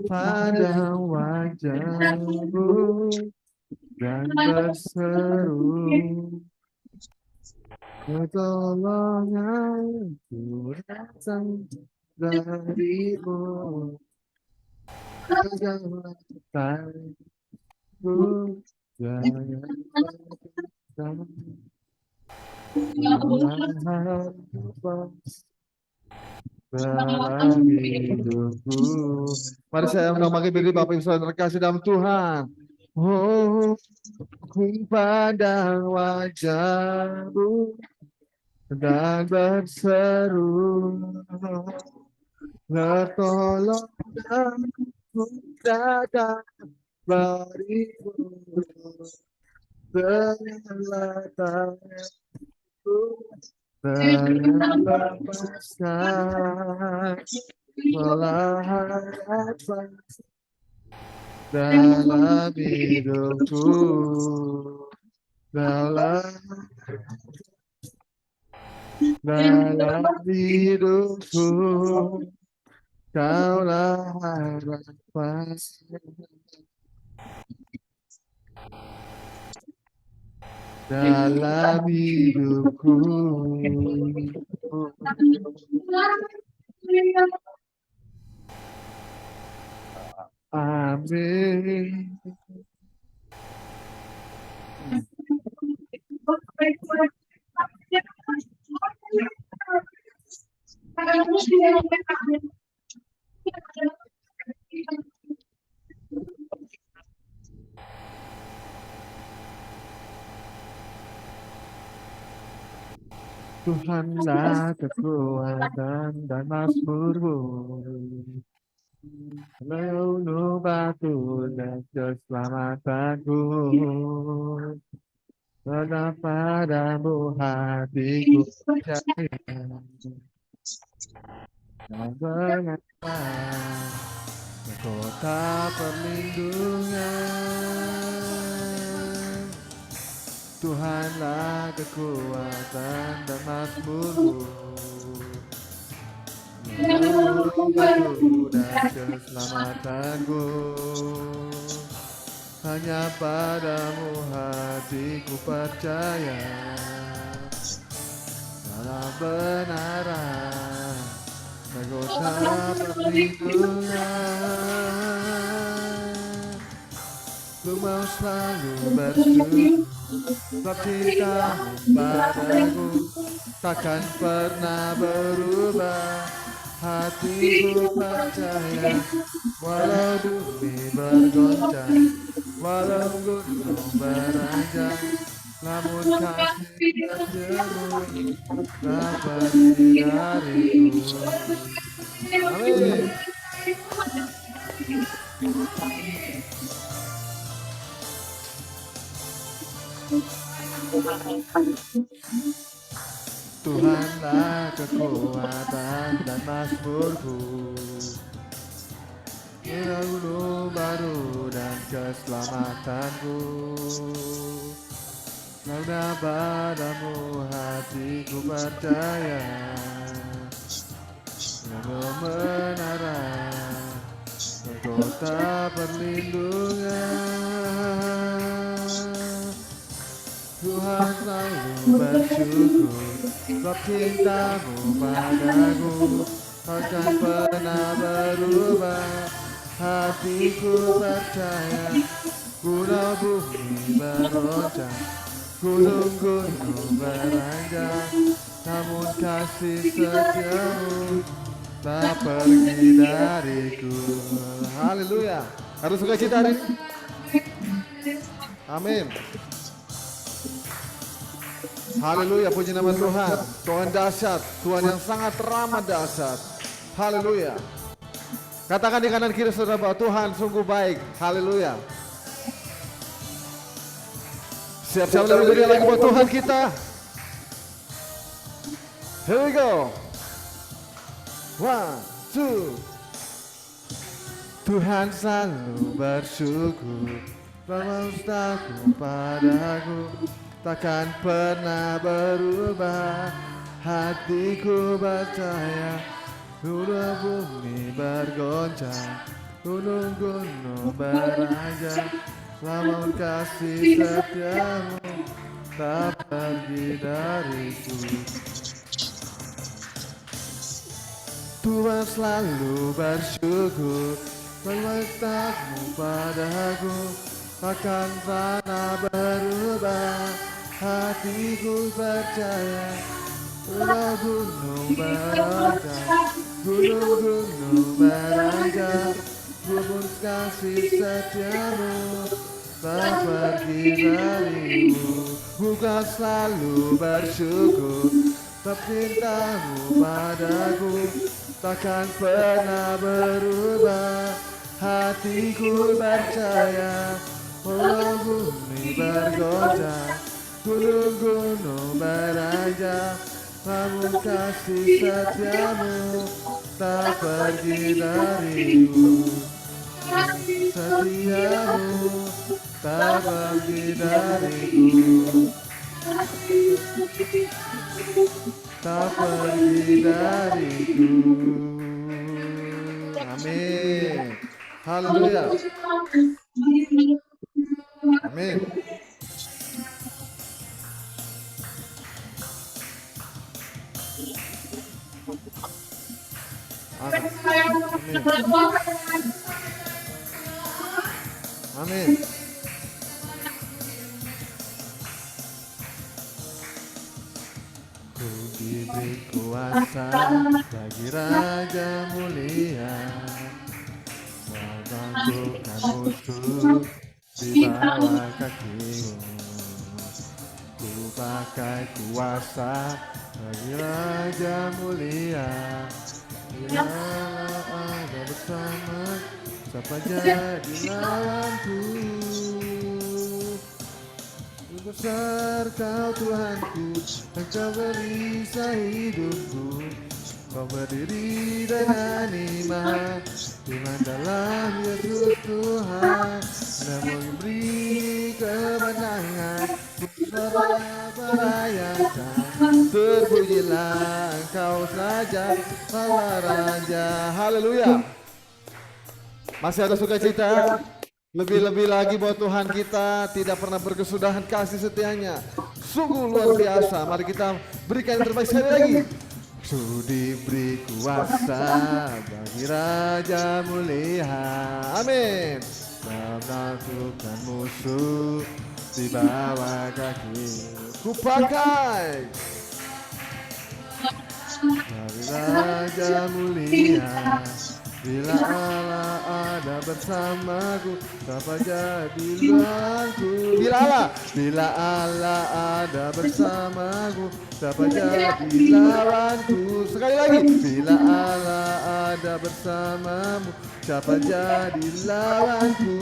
Pada wajahmu dan berseru, pertolonganku datang darimu. Jangan takut, jangan takut. Dalam hidupku. Mari saya menamai beri Bapak Ibu Saudara terkasih dalam Tuhan. Oh, ku pandang wajahmu dan berseru, pertolonganmu datang darimu. Penyelamatanku dalam lepaskan harapan dalam hidupku, dalam hidupku, Kaulah harapan. Dalam hidupku. Amin. Tuhanlah kekuatan dan mazmurmu, leluhur batu dan keselamatanku. Karena padamu hatiku percaya, dan mengapa kota perlindungan. Tuhanlah kekuatan dan mazmurmu, leluhur dan keselamatanku. Hanya padamu hatiku percaya, dalam benaran kota perlindungan. Ku mau selalu bersyukur, sebab cintamu padaku takkan pernah berubah. Hatiku percaya, walau bumi bergoncang, walau gunung beranjak, namun kasih setiamu tak pergi dariku. Amin. Tuhanlah kekuatan dan mazmurku, leluhur baru dan keselamatanku. Karena padamu hatiku percaya, dalam menara kota perlindungan. Tuhan selalu bersyukur, sebab cintamu padaku takkan pernah berubah. Hatiku percaya, gunung bumi beroncang, gunung-gunung beranjak, namun kasih setiamu tak pergi dariku. Haleluya. Harus sukacita hari ini. Amin. Haleluya, puji nama Tuhan. Tuhan dahsyat, Tuhan yang sangat ramah dahsyat. Haleluya. Katakan di kanan kiri saudara bahwa Tuhan sungguh baik. Haleluya. Siap-siap lebih beri lagi buat Tuhan kita. Here we go. 1, 2. Tuhan selalu bersyukur Pemustahku padaku takkan pernah berubah. Hatiku percaya gunung bumi bergoncang, gunung-gunung beraja. Namun kasih setiamu tak pergi dariku. Tuhan selalu bersyukur Pemustahku padaku takkan pernah berubah. Hatiku percaya gunung beranjak, gunung-gunung beranjak. Kubur kasih setiamu tak pergi darimu. Bukan selalu bersyukur cintamu padaku takkan pernah berubah. Hatiku percaya walau bumi bergoncang, gunung-gunung beranjak. Namun kasih setiamu tak pergi darimu. Setiamu tak pergi dariku, tak pergi dariku. Amin. Haleluya. Amin. Amin. Ku diberi kuasa bagi Raja mulia, membangkitkan musuh di bawah kakimu. Ku pakai kuasa bagi Raja mulia. Bila ada bersama, siapa jadi lawanku? Besar kau Tuhanku, Engkau beri hidupku. Kau berdiri dengan iman, iman dalam Yesus Tuhan. Namun beri kemenangan, berayakan. Terpujilah Engkau saja, Allah Raja. Haleluya. Masih ada sukacita? Lebih-lebih lagi buat Tuhan kita tidak pernah berkesudahan kasih setianya. Sungguh luar biasa. Mari kita berikan yang terbaik sekali lagi. Sudi beri kuasa bagi Raja mulia. Amin. Menaklukkan musuh di bawah kaki. Ku pakai bagi Raja mulia. Bila Allah ada bersamaku, siapa jadi lawanku? Bila Allah ada bersamaku, siapa jadi lawanku? Sekali lagi. Bila Allah ada bersamamu, siapa jadi lawanku?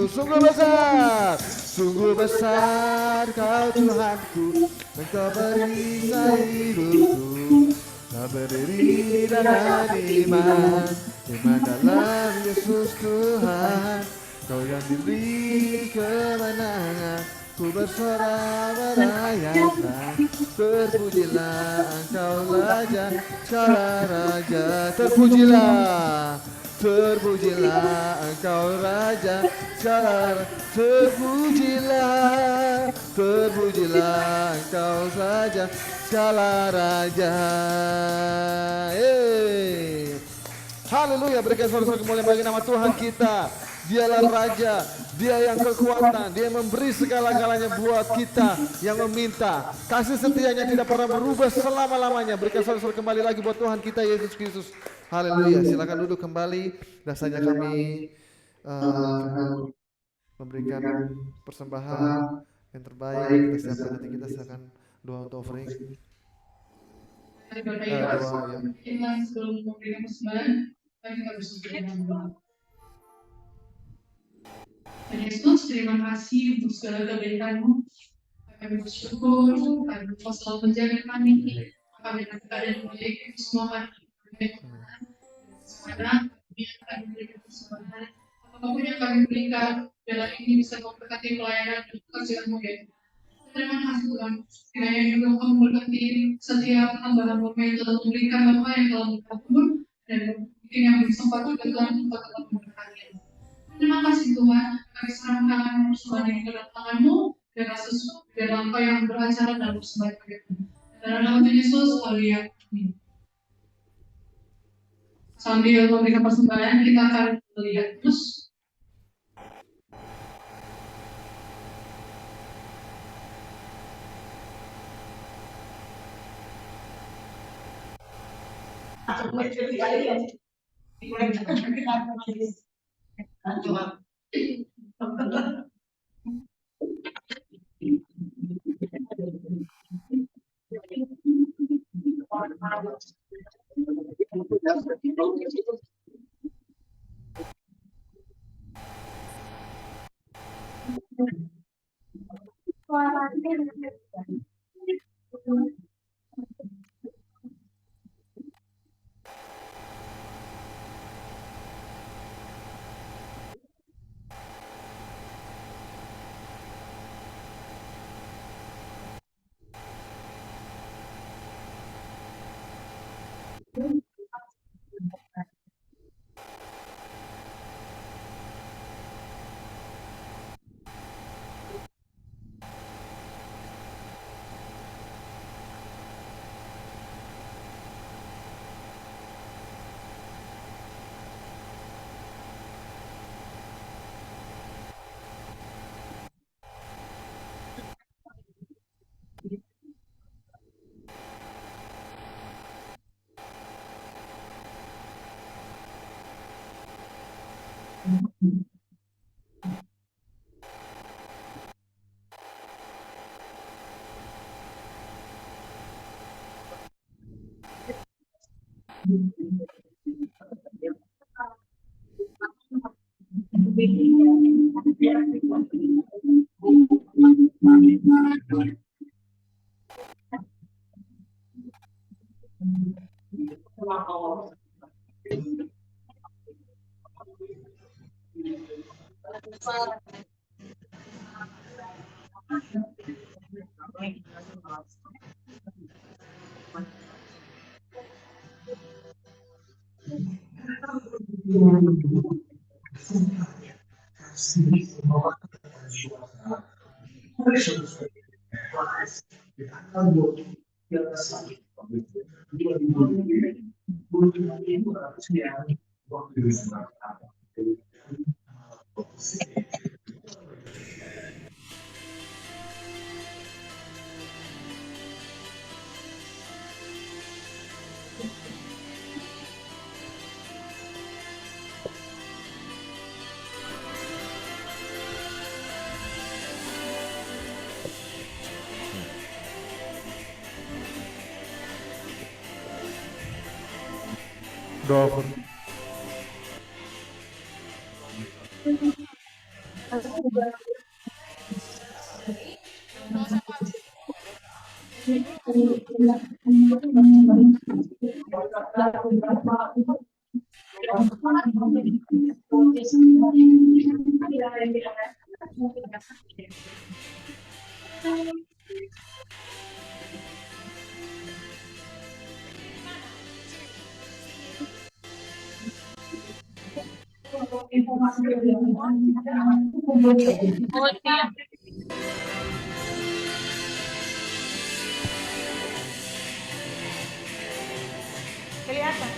Sungguh besar kau Tuhanku, Engkau beri hidupku. Kau berdiri dengan iman, iman dalam Yesus Tuhan. Kau yang diberi kemenangan, ku bersorak merayakan. Terpujilah Engkau Raja, segala raja. Terpujilah Engkau Raja, segala. Terpujilah Engkau saja, segala raja. Haleluya, berikan sorak-sorak kemuliaan bagi nama Tuhan kita. Dialah Raja, Dia yang kekuatan, Dia yang memberi segala-galanya buat kita yang meminta. Kasih setianya tidak pernah berubah selama-lamanya. Berikan sorak-sorak kembali lagi buat Tuhan kita Yesus Kristus. Haleluya, silakan duduk kembali. Rasanya kami memberikan persembahan yang terbaik. Kita siapkan, nanti kita silakan doa untuk offering. Doa ya. Sebelum memberikan persembahan, kami harus berdoa. Tuhan Yesus, terima kasih untuk segala kebaikan-Mu. Kami bersyukur karena Engkau selalu menjaga kami. kami dalam keadaan baik, semua kami sekarang kami akan memberikan persembahan apapun yang kami berikan dalam ini bisa memberkati pelayanan dan pekerjaanmu ya. Terima kasih Tuhan. Kiranya juga Engkau memberkati setiap hamba hamba yang telah memberikan apa yang telah menabur dan mungkin yang bersempat juga Tuhan untuk tetap memberkati. Terima kasih Tuhan. Kami serahkan persembahan ini ke dalam tangan-Mu biarlah sesuai dalam apa yang beracara dalam persembahan kami. Dalam nama Tuhan Yesus, haleluya. Sambil memberikan persembahan, kita akan melihat terus. Doa. Kelihatan.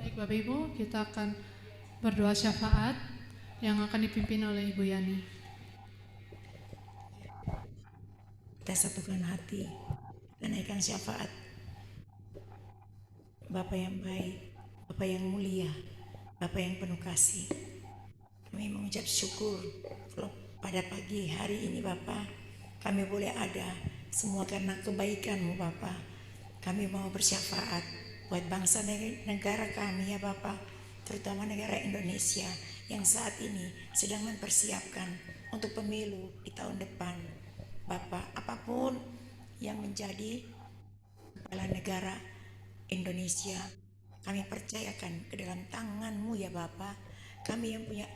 Baik Bapak Ibu, kita akan berdoa syafaat yang akan dipimpin oleh Ibu Yani. Kita satukan hati dan naikkan syafaat. Bapa yang baik, Bapa yang mulia, Bapa yang penuh kasih, kami mengucap syukur kalau pada pagi hari ini Bapa kami boleh ada semua karena kebaikan-Mu Bapa. Kami mau bersyafaat buat bangsa negara kami ya Bapa, terutama negara Indonesia yang saat ini sedang mempersiapkan untuk pemilu di tahun depan. Bapak, apapun yang menjadi kepala negara Indonesia, kami percayakan ke dalam tangan-Mu ya Bapak. Kami yang punya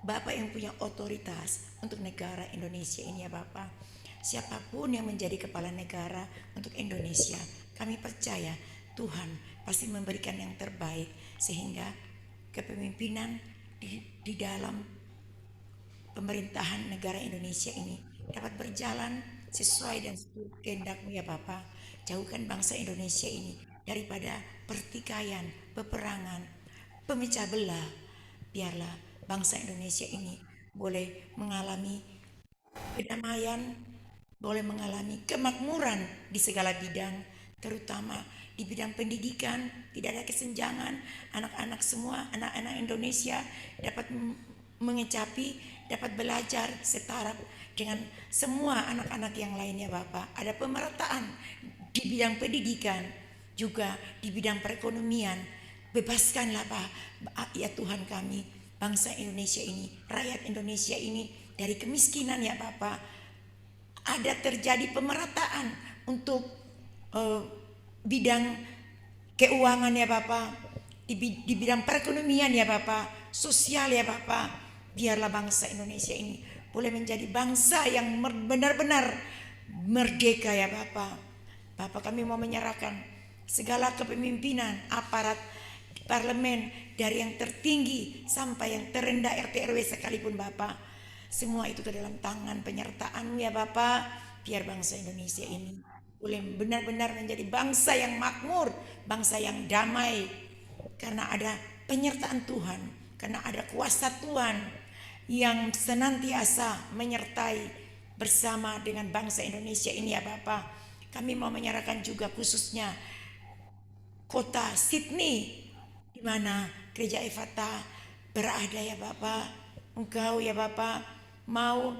Bapak yang punya otoritas untuk negara Indonesia ini ya Bapak. Siapapun yang menjadi kepala negara untuk Indonesia, kami percaya Tuhan pasti memberikan yang terbaik sehingga kepemimpinan di dalam pemerintahan negara Indonesia ini dapat berjalan sesuai dan seturut kehendak-Mu ya Bapak. Jauhkan bangsa Indonesia ini daripada pertikaian, peperangan, pemecah belah. Biarlah bangsa Indonesia ini boleh mengalami kedamaian, boleh mengalami kemakmuran di segala bidang, terutama di bidang pendidikan. Tidak ada kesenjangan, anak-anak semua, anak-anak Indonesia dapat mengecapi, dapat belajar setara dengan semua anak-anak yang lainnya Bapak. Ada pemerataan di bidang pendidikan, juga di bidang perekonomian. Bebaskanlah Pak, ya Tuhan kami, bangsa Indonesia ini, rakyat Indonesia ini dari kemiskinan ya Bapak. Ada terjadi pemerataan untuk bidang keuangan ya Bapak, di bidang perekonomian ya Bapak, sosial ya Bapak. Biarlah bangsa Indonesia ini boleh menjadi bangsa yang benar-benar merdeka ya Bapak. Bapak, kami mau menyerahkan segala kepemimpinan aparat parlemen dari yang tertinggi sampai yang terendah RT RW sekalipun Bapak. Semua itu ke dalam tangan penyertaan ya Bapak. Biar bangsa Indonesia ini boleh benar-benar menjadi bangsa yang makmur, bangsa yang damai. Karena ada penyertaan Tuhan, karena ada kuasa Tuhan yang senantiasa menyertai bersama dengan bangsa Indonesia ini ya Bapak. Kami mau menyerahkan juga khususnya kota Sydney, di mana Gereja Efata berada ya Bapak. Engkau ya Bapak mau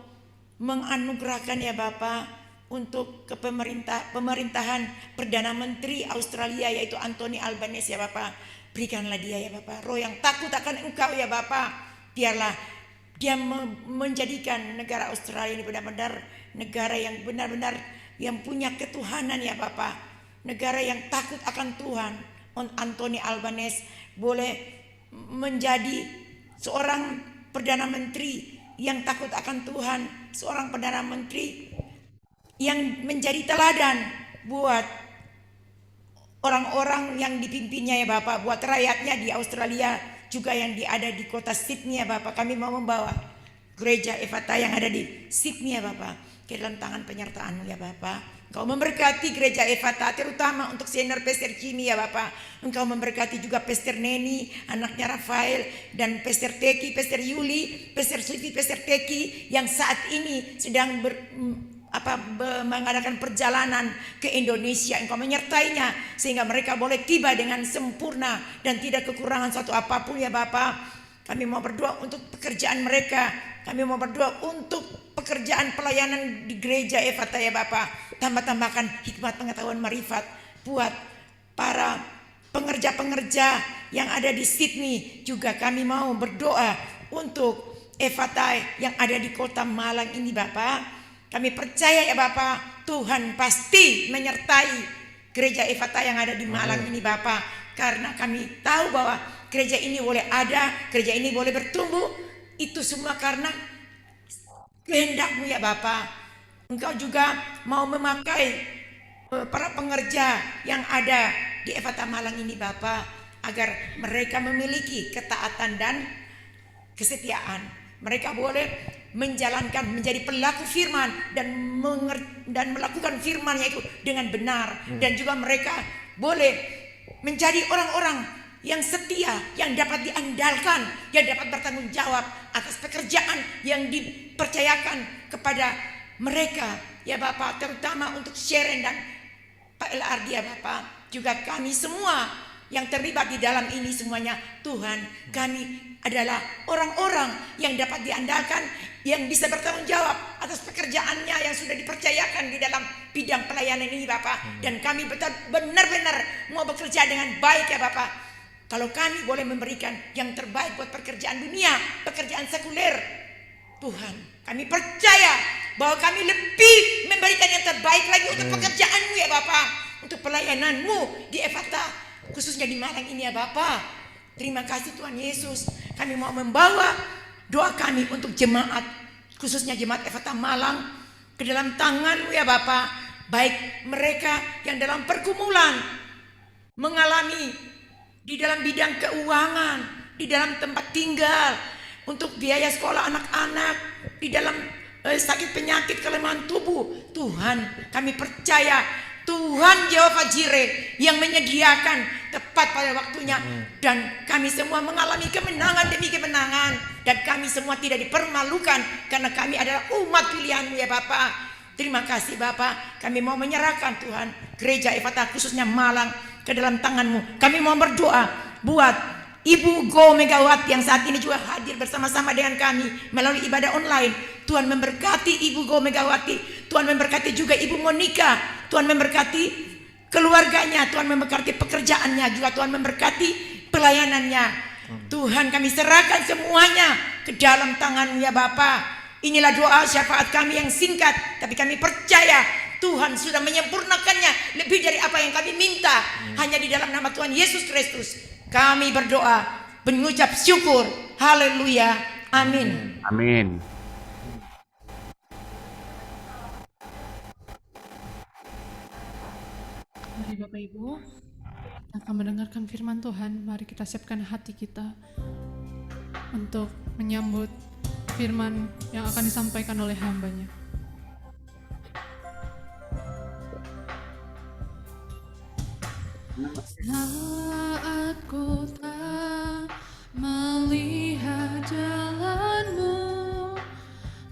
menganugerahkan ya Bapak untuk pemerintahan Perdana Menteri Australia, yaitu Anthony Albanese ya Bapak. Berikanlah dia ya Bapak roh yang takut akan Engkau ya Bapak. Biarlah dia menjadikan negara Australia ini benar-benar negara yang benar-benar yang punya ketuhanan ya Bapak. Negara yang takut akan Tuhan. Anthony Albanese boleh menjadi seorang Perdana Menteri yang takut akan Tuhan. Seorang Perdana Menteri yang menjadi teladan buat orang-orang yang dipimpinnya ya Bapak. Buat rakyatnya di Australia juga yang ada di kota Sydney ya Bapak. Kami mau membawa Gereja Efata yang ada di Sydney ya Bapak ke dalam tangan penyertaan-Mu ya Bapak. Engkau memberkati Gereja Efata terutama untuk senior Pastor Jimmy ya Bapak. Engkau memberkati juga Pastor Neni, anaknya Rafael, dan Pastor Teki, Pastor Yuli, Pastor Sufi, Pastor Teki yang saat ini sedang mengadakan perjalanan ke Indonesia. Engkau menyertainya sehingga mereka boleh tiba dengan sempurna dan tidak kekurangan suatu apapun ya Bapak. Kami mau berdoa untuk pekerjaan mereka. Kami mau berdoa untuk pekerjaan pelayanan di Gereja Efata ya Bapak. Tambah-tambahkan hikmat, pengetahuan, marifat buat para pengerja-pengerja yang ada di Sydney. Juga kami mau berdoa untuk Efata yang ada di kota Malang ini Bapak. Kami percaya ya Bapak, Tuhan pasti menyertai Gereja Efata yang ada di Malang ini Bapak. Karena kami tahu bahwa gereja ini boleh ada, gereja ini boleh bertumbuh, itu semua karena kehendak-Mu ya Bapak. Engkau juga mau memakai para pengerja yang ada di Efata Malang ini Bapak, agar mereka memiliki ketaatan dan kesetiaan. Mereka boleh menjalankan, menjadi pelaku firman dan melakukan firman-Nya itu dengan benar. Dan juga mereka boleh menjadi orang-orang yang setia, yang dapat diandalkan, yang dapat bertanggung jawab atas pekerjaan yang dipercayakan kepada mereka ya Bapak, terutama untuk Sharon dan Pak LRD ya Bapak. Juga kami semua yang terlibat di dalam ini semuanya, Tuhan, kami adalah orang-orang yang dapat diandalkan, yang bisa bertanggung jawab atas pekerjaannya yang sudah dipercayakan di dalam bidang pelayanan ini Bapak. Dan kami benar-benar mau bekerja dengan baik ya Bapak. Kalau kami boleh memberikan yang terbaik buat pekerjaan dunia, pekerjaan sekuler, Tuhan, kami percaya bahwa kami lebih memberikan yang terbaik lagi untuk pekerjaan-Mu ya Bapa, untuk pelayanan-Mu di Ephata, khususnya di Malang ini ya Bapa. Terima kasih Tuhan Yesus. Kami mau membawa doa kami untuk jemaat, khususnya jemaat Ephata Malang, ke dalam tangan-Mu ya Bapa. Baik mereka yang dalam pergumulan, mengalami di dalam bidang keuangan, di dalam tempat tinggal, untuk biaya sekolah anak-anak, di dalam sakit penyakit kelemahan tubuh. Tuhan, kami percaya Tuhan Jehovah Jireh yang menyediakan tepat pada waktunya, dan kami semua mengalami kemenangan demi kemenangan, dan kami semua tidak dipermalukan karena kami adalah umat pilihan-Mu ya Bapa. Terima kasih Bapa. Kami mau menyerahkan Tuhan gereja Ephata khususnya Malang ke dalam tangan-Mu. Kami mau berdoa buat Ibu Go Megawati yang saat ini juga hadir bersama-sama dengan kami melalui ibadah online. Tuhan memberkati Ibu Go Megawati. Tuhan memberkati juga Ibu Monica. Tuhan memberkati keluarganya. Tuhan memberkati pekerjaannya. Juga Tuhan memberkati pelayanannya. Tuhan, kami serahkan semuanya ke dalam tangan-Mu ya Bapa. Inilah doa syafaat kami yang singkat, tapi kami percaya Tuhan sudah menyempurnakannya lebih dari apa yang kami minta. Hanya di dalam nama Tuhan Yesus Kristus kami berdoa, mengucap syukur. Haleluya. Amin. Amin. Mari Bapak Ibu, kita akan mendengarkan firman Tuhan. Mari kita siapkan hati kita untuk menyambut firman yang akan disampaikan oleh hamba-Nya. Saat ku tak melihat jalan-Mu,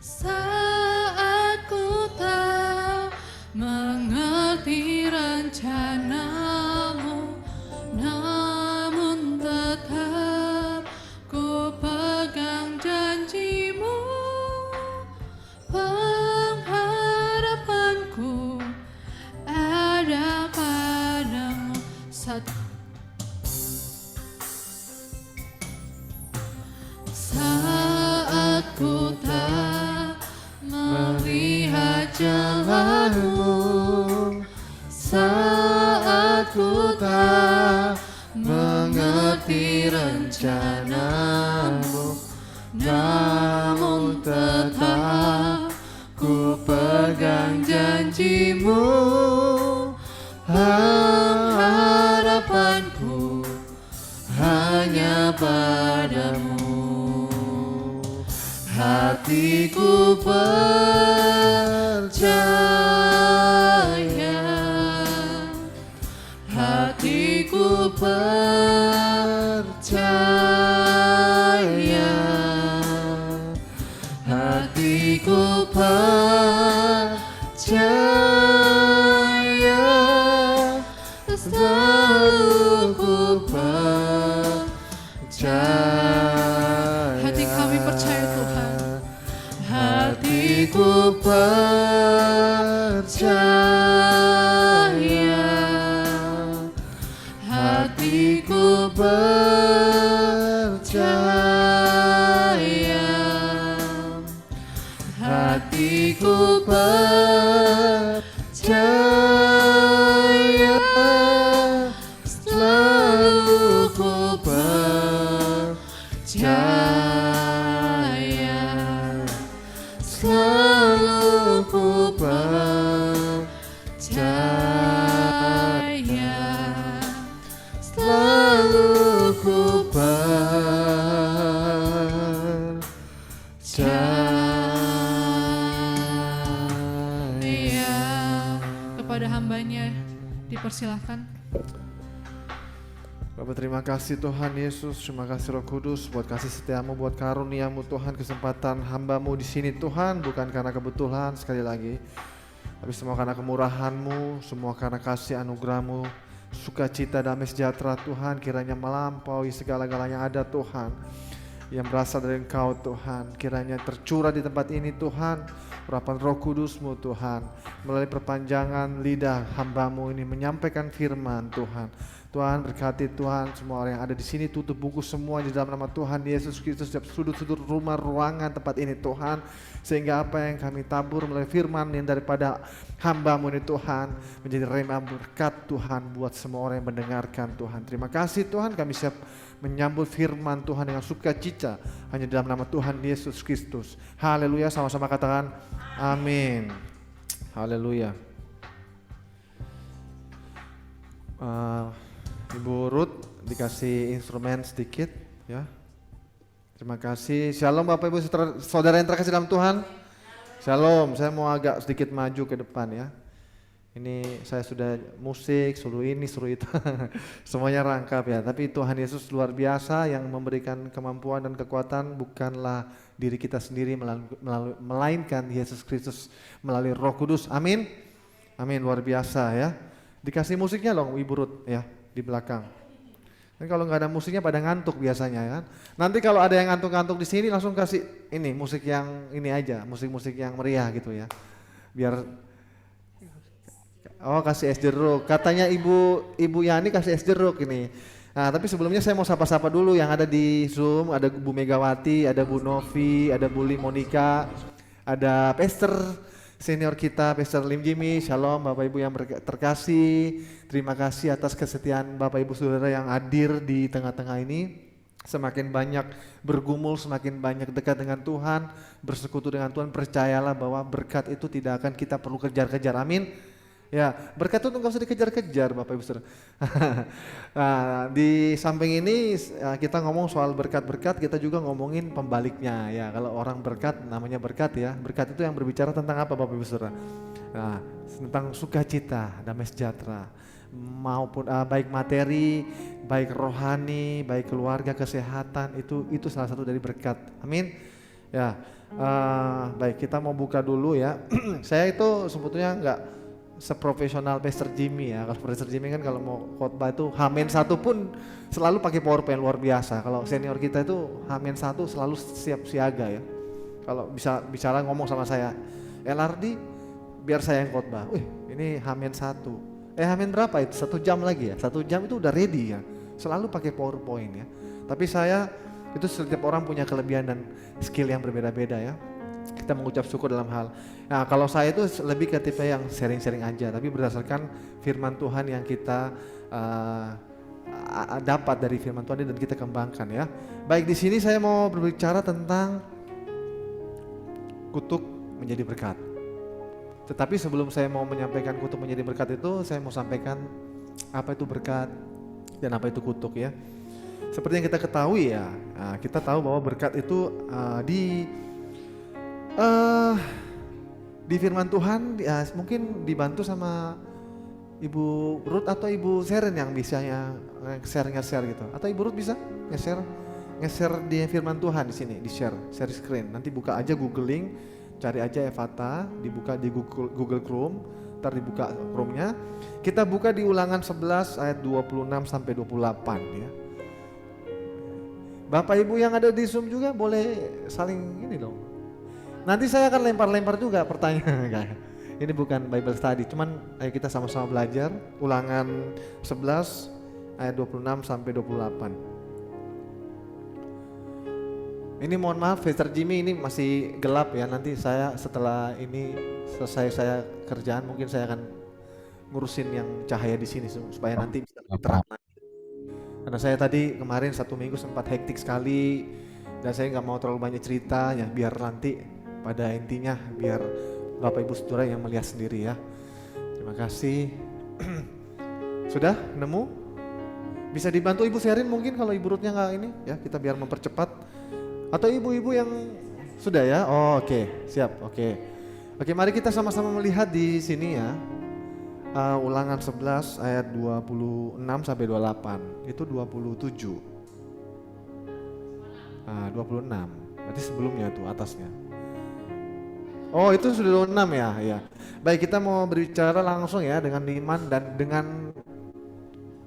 saat ku tak mengerti rencana-Mu, namun tetap ku pegang janji-Mu. Pengharapanku ada padamu. Saat ku tak melihat jalan-Mu, saat ku tak mengerti rencana-Mu, namun tetap ku pegang janji-Mu. Harapanku hanya padamu. Hatiku percaya, hatiku percaya, hatiku percaya, selalu ku percaya. Hati kami percaya Tuhan. Hatiku percaya, hatiku percaya, hatiku percaya, selalu ku percaya, selalu ku percaya, selalu ku percaya. Kepada hamba-Nya dipersilahkan. Bapak terima kasih Tuhan Yesus, terima kasih Roh Kudus buat kasih setiamu, buat karunia-Mu Tuhan, kesempatan hamba-Mu di sini Tuhan, bukan karena kebetulan sekali lagi, tapi semua karena kemurahan-Mu, semua karena kasih anugerah-Mu, sukacita damai sejahtera Tuhan, kiranya melampaui segala-galanya ada Tuhan, yang berasal dari Engkau Tuhan, kiranya tercurah di tempat ini Tuhan, urapan Roh Kudus-Mu Tuhan, melalui perpanjangan lidah hamba-Mu ini menyampaikan firman Tuhan. Tuhan berkati Tuhan semua orang yang ada di sini, tutup bungkus semua di dalam nama Tuhan Yesus Kristus, setiap sudut-sudut rumah, ruangan, tempat ini Tuhan, sehingga apa yang kami tabur melalui firman yang daripada hamba-Mu ini Tuhan menjadi rema berkat Tuhan buat semua orang yang mendengarkan Tuhan. Terima kasih Tuhan, kami siap menyambut firman Tuhan dengan sukacita hanya dalam nama Tuhan Yesus Kristus. Haleluya, sama-sama katakan amin. Haleluya. Ibu Ruth dikasih instrumen sedikit ya. Terima kasih. Shalom Bapak Ibu saudara yang terkasih dalam Tuhan. Shalom. Saya mau agak sedikit maju ke depan ya. Ini saya sudah musik, suruh ini, suruh itu. Semuanya rangkap ya. Tapi Tuhan Yesus luar biasa yang memberikan kemampuan dan kekuatan bukanlah diri kita sendiri melainkan Yesus Kristus melalui Roh Kudus. Amin. Amin, luar biasa ya. Dikasih musiknya loh Ibu Ruth ya di belakang. Dan kalau nggak ada musiknya pada ngantuk biasanya kan. Nanti kalau ada yang ngantuk-ngantuk di sini langsung kasih ini musik yang ini aja, musik-musik yang meriah gitu ya. Biar kasih es jeruk. Katanya Ibu Yani kasih es jeruk ini. Nah, tapi sebelumnya saya mau sapa-sapa dulu yang ada di Zoom, ada Bu Megawati, ada Bu Novi, ada Bu Monica, ada Pastor senior kita, Pastor Lim Jimmy. Shalom Bapak Ibu yang terkasih. Terima kasih atas kesetiaan Bapak Ibu Saudara yang hadir di tengah-tengah ini. Semakin banyak bergumul, semakin banyak dekat dengan Tuhan, bersekutu dengan Tuhan, percayalah bahwa berkat itu tidak akan kita perlu kejar-kejar. Amin. Ya, berkat itu nggak usah dikejar-kejar Bapak Ibu Saudara. Nah, di samping ini kita ngomong soal berkat-berkat, kita juga ngomongin pembaliknya ya. Kalau orang berkat namanya berkat ya. Berkat itu yang berbicara tentang apa Bapak Ibu Saudara? Nah, tentang sukacita, damai sejahtera, maupun baik materi, baik rohani, baik keluarga, kesehatan, itu salah satu dari berkat. Amin. Ya, baik kita mau buka dulu ya. Saya itu sebetulnya nggak seprofesional Pastor Jimmy ya. Kalau Pastor Jimmy kan kalau mau khotbah itu H-1 pun selalu pakai PowerPoint luar biasa. Kalau senior kita itu H-1 selalu siap siaga ya. Kalau bisa bicara ngomong sama saya, LRD biar saya yang khotbah. Wih, ini H-1. H- berapa itu? 1 jam lagi ya. 1 jam itu udah ready ya. Selalu pakai PowerPoint ya. Tapi saya itu setiap orang punya kelebihan dan skill yang berbeda-beda ya. Kita mengucap syukur dalam hal. Nah, kalau saya itu lebih ke tipe yang sharing-sharing aja, tapi berdasarkan firman Tuhan yang kita dapat dari firman Tuhan dan kita kembangkan ya. Baik, di sini saya mau berbicara tentang kutuk menjadi berkat. Tetapi sebelum saya mau menyampaikan kutuk menjadi berkat itu, saya mau sampaikan apa itu berkat dan apa itu kutuk ya. Seperti yang kita ketahui ya, kita tahu bahwa berkat itu di firman Tuhan ya, mungkin dibantu sama Ibu Ruth atau Ibu Seren yang bisa nge-share gitu. Atau Ibu Ruth bisa nge-share di firman Tuhan di sini, di share screen. Nanti buka aja googling, cari aja Ephata, dibuka di Google Chrome, ntar dibuka Chrome-nya. Kita buka di Ulangan 11 ayat 26 sampai 28 ya. Bapak Ibu yang ada di Zoom juga boleh saling ini dong. Nanti saya akan lempar-lempar juga pertanyaan. Ini bukan Bible study, cuman ayo kita sama-sama belajar. Ulangan 11 ayat 26 sampai 28. Ini mohon maaf Pastor Jimmy ini masih gelap ya. Nanti saya setelah ini selesai saya kerjaan mungkin saya akan ngurusin yang cahaya di sini supaya nanti bisa lebih terang. Karena saya tadi kemarin 1 minggu sempat hektik sekali dan saya nggak mau terlalu banyak cerita ya, biar nanti pada intinya biar Bapak Ibu Saudara yang melihat sendiri ya. Terima kasih. Sudah nemu? Bisa dibantu Ibu Sherin mungkin kalau Ibu Ruthnya nggak ini ya, kita biar mempercepat. Atau ibu-ibu yang sudah ya? Oh, oke. Siap, oke. Oke, mari kita sama-sama melihat di sini ya. Ulangan 11 ayat 26 sampai 28. Itu 27. 26. Berarti sebelumnya tuh atasnya. Oh, itu sudah 26 ya, ya. Baik, kita mau berbicara langsung ya dengan iman dan dengan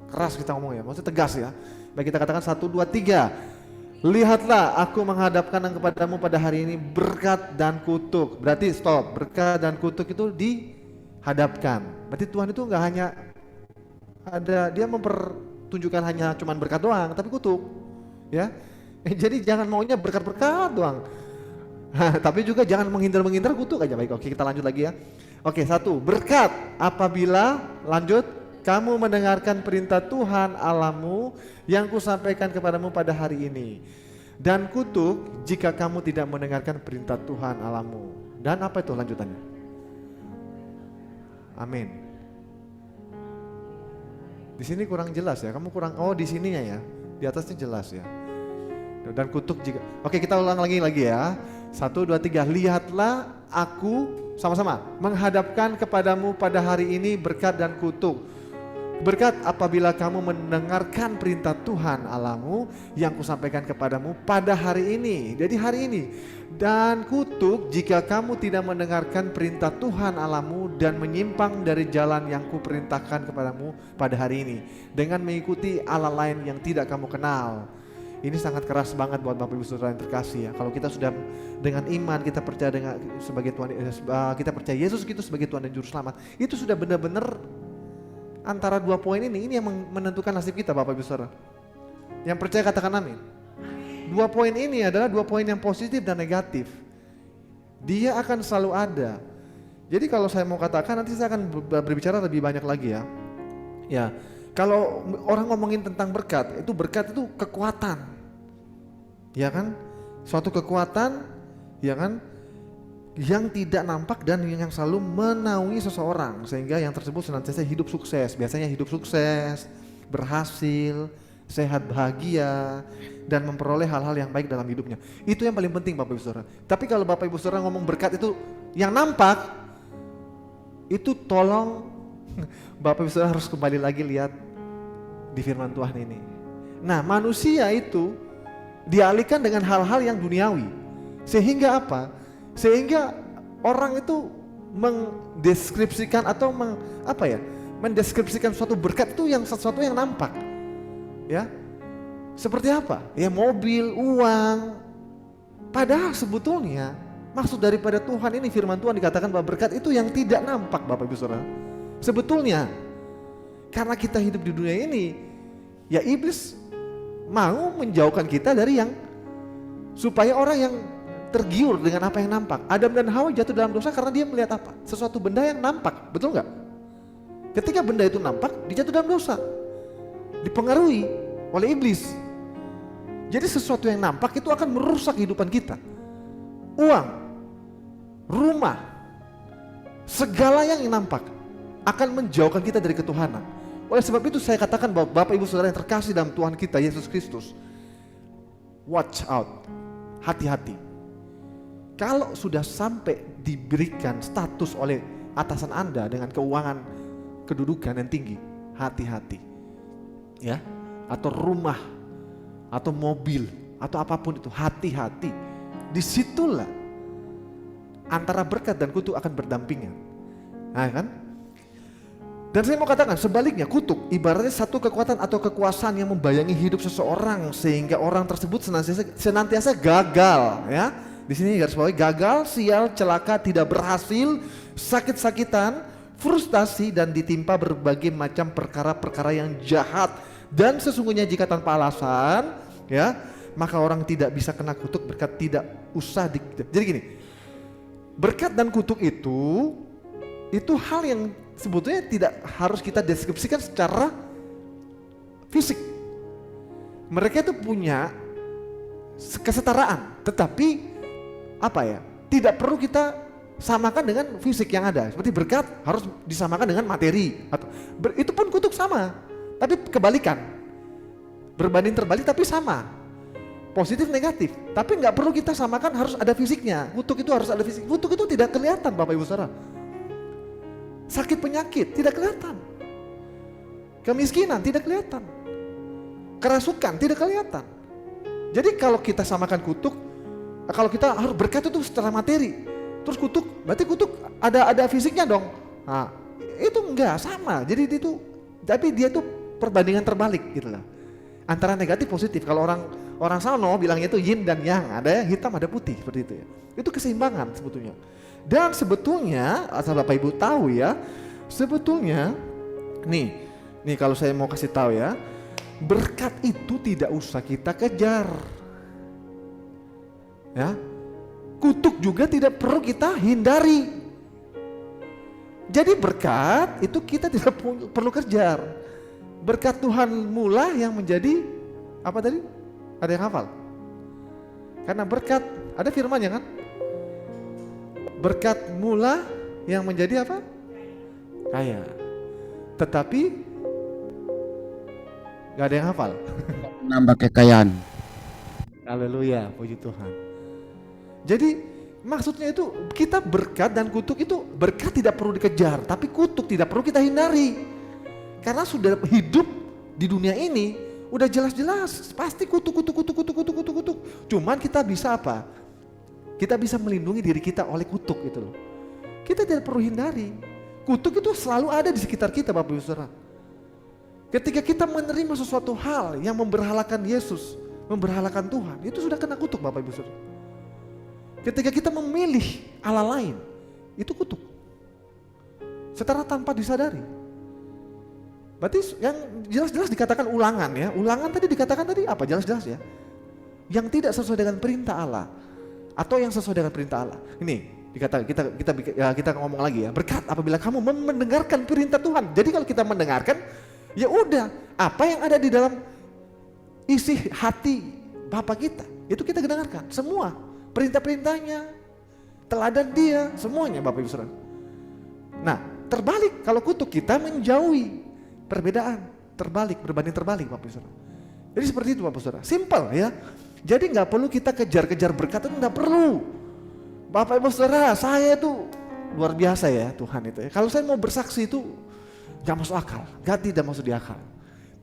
keras kita ngomong ya, maksudnya tegas ya. Baik, kita katakan 1, 2, 3. Lihatlah, aku menghadapkan kepadamu pada hari ini berkat dan kutuk. Berarti stop, berkat dan kutuk itu dihadapkan. Berarti Tuhan itu nggak hanya ada, dia tunjukkan hanya cuman berkat doang, tapi kutuk. Ya. Jadi jangan maunya berkat-berkat doang. Tapi juga jangan menghindar-menghindar, kutuk aja. Baik, oke, kita lanjut lagi ya. Oke, 1, berkat apabila, lanjut, kamu mendengarkan perintah Tuhan Allahmu yang kusampaikan kepadamu pada hari ini. Dan kutuk jika kamu tidak mendengarkan perintah Tuhan Allahmu. Dan apa itu lanjutannya? Amin. Di sini kurang jelas ya, kamu kurang, oh di sininya ya, di atasnya jelas ya. Dan kutuk jika, oke kita ulang lagi ya. 1, 2, 3, lihatlah aku sama-sama menghadapkan kepadamu pada hari ini berkat dan kutuk. Berkat apabila kamu mendengarkan perintah Tuhan Allahmu yang kusampaikan kepadamu pada hari ini. Jadi hari ini. Dan kutuk jika kamu tidak mendengarkan perintah Tuhan Allahmu dan menyimpang dari jalan yang kuperintahkan kepadamu pada hari ini, dengan mengikuti Allah lain yang tidak kamu kenal. Ini sangat keras banget buat Bapak Ibu Saudara yang terkasih ya. Kalau kita sudah dengan iman, kita percaya dengan sebagai Tuhan, kita percaya Yesus itu sebagai Tuhan dan Juru Selamat, itu sudah benar-benar antara 2 poin ini yang menentukan nasib kita, Bapak Ibu Saudara. Yang percaya katakan amin. 2 poin ini adalah 2 poin yang positif dan negatif. Dia akan selalu ada. Jadi kalau saya mau katakan, nanti saya akan berbicara lebih banyak lagi ya. Ya, kalau orang ngomongin tentang berkat itu kekuatan. Ya kan? Suatu kekuatan, ya kan? Yang tidak nampak dan yang selalu menaungi seseorang sehingga yang tersebut senantiasa hidup sukses. Biasanya hidup sukses, berhasil, sehat, bahagia, dan memperoleh hal-hal yang baik dalam hidupnya. Itu yang paling penting Bapak Ibu Saudara. Tapi kalau Bapak Ibu Saudara ngomong berkat itu yang nampak, itu tolong Bapak Ibu Saudara harus kembali lagi lihat di firman Tuhan ini. Nah, manusia itu dialihkan dengan hal-hal yang duniawi. Sehingga apa? Sehingga orang itu mendeskripsikan atau mendeskripsikan suatu berkat itu yang sesuatu yang nampak. Ya, seperti apa? Ya mobil, uang. Padahal sebetulnya maksud daripada Tuhan ini, firman Tuhan dikatakan bahwa berkat itu yang tidak nampak Bapak Ibu Saudara. Sebetulnya karena kita hidup di dunia ini, ya iblis mau menjauhkan kita dari yang, supaya orang yang tergiur dengan apa yang nampak. Adam dan Hawa jatuh dalam dosa karena dia melihat apa? Sesuatu benda yang nampak, betul nggak? Ketika benda itu nampak, dia jatuh dalam dosa. Dipengaruhi oleh iblis. Jadi sesuatu yang nampak itu akan merusak kehidupan kita. Uang, rumah, segala yang nampak akan menjauhkan kita dari ketuhanan. Oleh sebab itu saya katakan bahwa Bapak Ibu Saudara yang terkasih dalam Tuhan kita Yesus Kristus, watch out, hati-hati. Kalau sudah sampai diberikan status oleh atasan Anda dengan keuangan, kedudukan yang tinggi, hati-hati. Ya, atau rumah, atau mobil, atau apapun itu, hati-hati. Disitulah antara berkat dan kutuk akan berdampingan. Nah kan? Dan saya mau katakan sebaliknya, kutuk ibaratnya satu kekuatan atau kekuasaan yang membayangi hidup seseorang sehingga orang tersebut senantiasa gagal. Ya, di sini garis bawahi, gagal, sial, celaka, tidak berhasil, sakit-sakitan, frustasi, dan ditimpa berbagai macam perkara-perkara yang jahat. Dan sesungguhnya jika tanpa alasan, ya, maka orang tidak bisa kena kutuk berkat tidak usah jadi gini, berkat dan kutuk itu hal yang sebetulnya tidak harus kita deskripsikan secara fisik. Mereka itu punya kesetaraan, tetapi apa ya, tidak perlu kita samakan dengan fisik yang ada. Seperti berkat harus disamakan dengan materi, atau itu pun kutuk sama, tapi kebalikan, berbanding terbalik tapi sama, positif negatif. Tapi nggak perlu kita samakan harus ada fisiknya. Kutuk itu harus ada fisik. Kutuk itu tidak kelihatan Bapak Ibu Saudara. Sakit penyakit tidak kelihatan, kemiskinan tidak kelihatan, kerasukan tidak kelihatan. Jadi kalau kita samakan kutuk, kalau kita harus berkat itu secara materi, terus kutuk, berarti kutuk ada fisiknya dong. Nah, itu enggak sama. Jadi tapi dia itu perbandingan terbalik gitu lah. Antara negatif positif. Kalau orang sono bilangnya itu yin dan yang, ada yang hitam ada putih seperti itu ya. Itu keseimbangan sebetulnya. Dan sebetulnya asal Bapak Ibu tahu ya, sebetulnya nih kalau saya mau kasih tahu ya, berkat itu tidak usah kita kejar. Ya. Kutuk juga tidak perlu kita hindari. Jadi berkat itu kita tidak perlu kejar. Berkat Tuhan mula yang menjadi apa tadi? Ada yang hafal? Karena berkat, ada firman-nya kan? Berkat mula yang menjadi apa? Kaya. Tetapi gak ada yang hafal. Nambah kekayaan. Haleluya, puji Tuhan. Jadi maksudnya itu kita berkat dan kutuk itu, berkat tidak perlu dikejar, tapi kutuk tidak perlu kita hindari. Karena sudah hidup di dunia ini, udah jelas-jelas pasti kutuk. Cuman kita bisa apa? Kita bisa melindungi diri kita oleh kutuk itu loh. Kita tidak perlu hindari. Kutuk itu selalu ada di sekitar kita, Bapak Ibu Saudara. Ketika kita menerima sesuatu hal yang memberhalakan Yesus, memberhalakan Tuhan, itu sudah kena kutuk, Bapak Ibu Saudara. Ketika kita memilih Allah lain, itu kutuk. Secara tanpa disadari. Berarti yang jelas-jelas dikatakan ulangan ya. Ulangan tadi dikatakan tadi apa? Jelas-jelas ya. Yang tidak sesuai dengan perintah Allah atau yang sesuai dengan perintah Allah. Ini kita ngomong lagi ya. Berkat apabila kamu mendengarkan perintah Tuhan. Jadi kalau kita mendengarkan, ya udah, apa yang ada di dalam isi hati Bapa kita, itu kita dengarkan semua. Perintah-perintahnya, teladan dia, semuanya Bapak Ibu Saudara. Nah, terbalik kalau kutuk kita menjauhi perbedaan, berbanding terbalik Bapak Ibu Saudara. Jadi seperti itu Bapak Ibu Saudara, simple ya. Jadi nggak perlu kita kejar-kejar berkat, itu nggak perlu. Bapak Ibu Saudara, saya itu luar biasa ya Tuhan itu ya. Kalau saya mau bersaksi itu nggak masuk akal, tidak masuk di akal.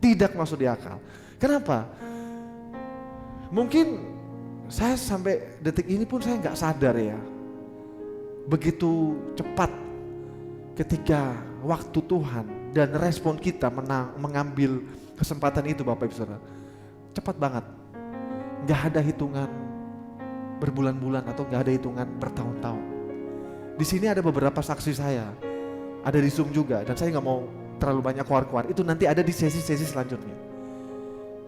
Tidak masuk di akal. Kenapa? Mungkin saya sampai detik ini pun saya nggak sadar ya, begitu cepat ketika waktu Tuhan dan respon kita mengambil kesempatan itu Bapak Ibu Saudara, cepat banget, nggak ada hitungan berbulan-bulan atau nggak ada hitungan bertahun-tahun. Di sini ada beberapa saksi saya, ada di Zoom juga, dan saya nggak mau terlalu banyak keluar-keluar. Itu nanti ada di sesi-sesi selanjutnya.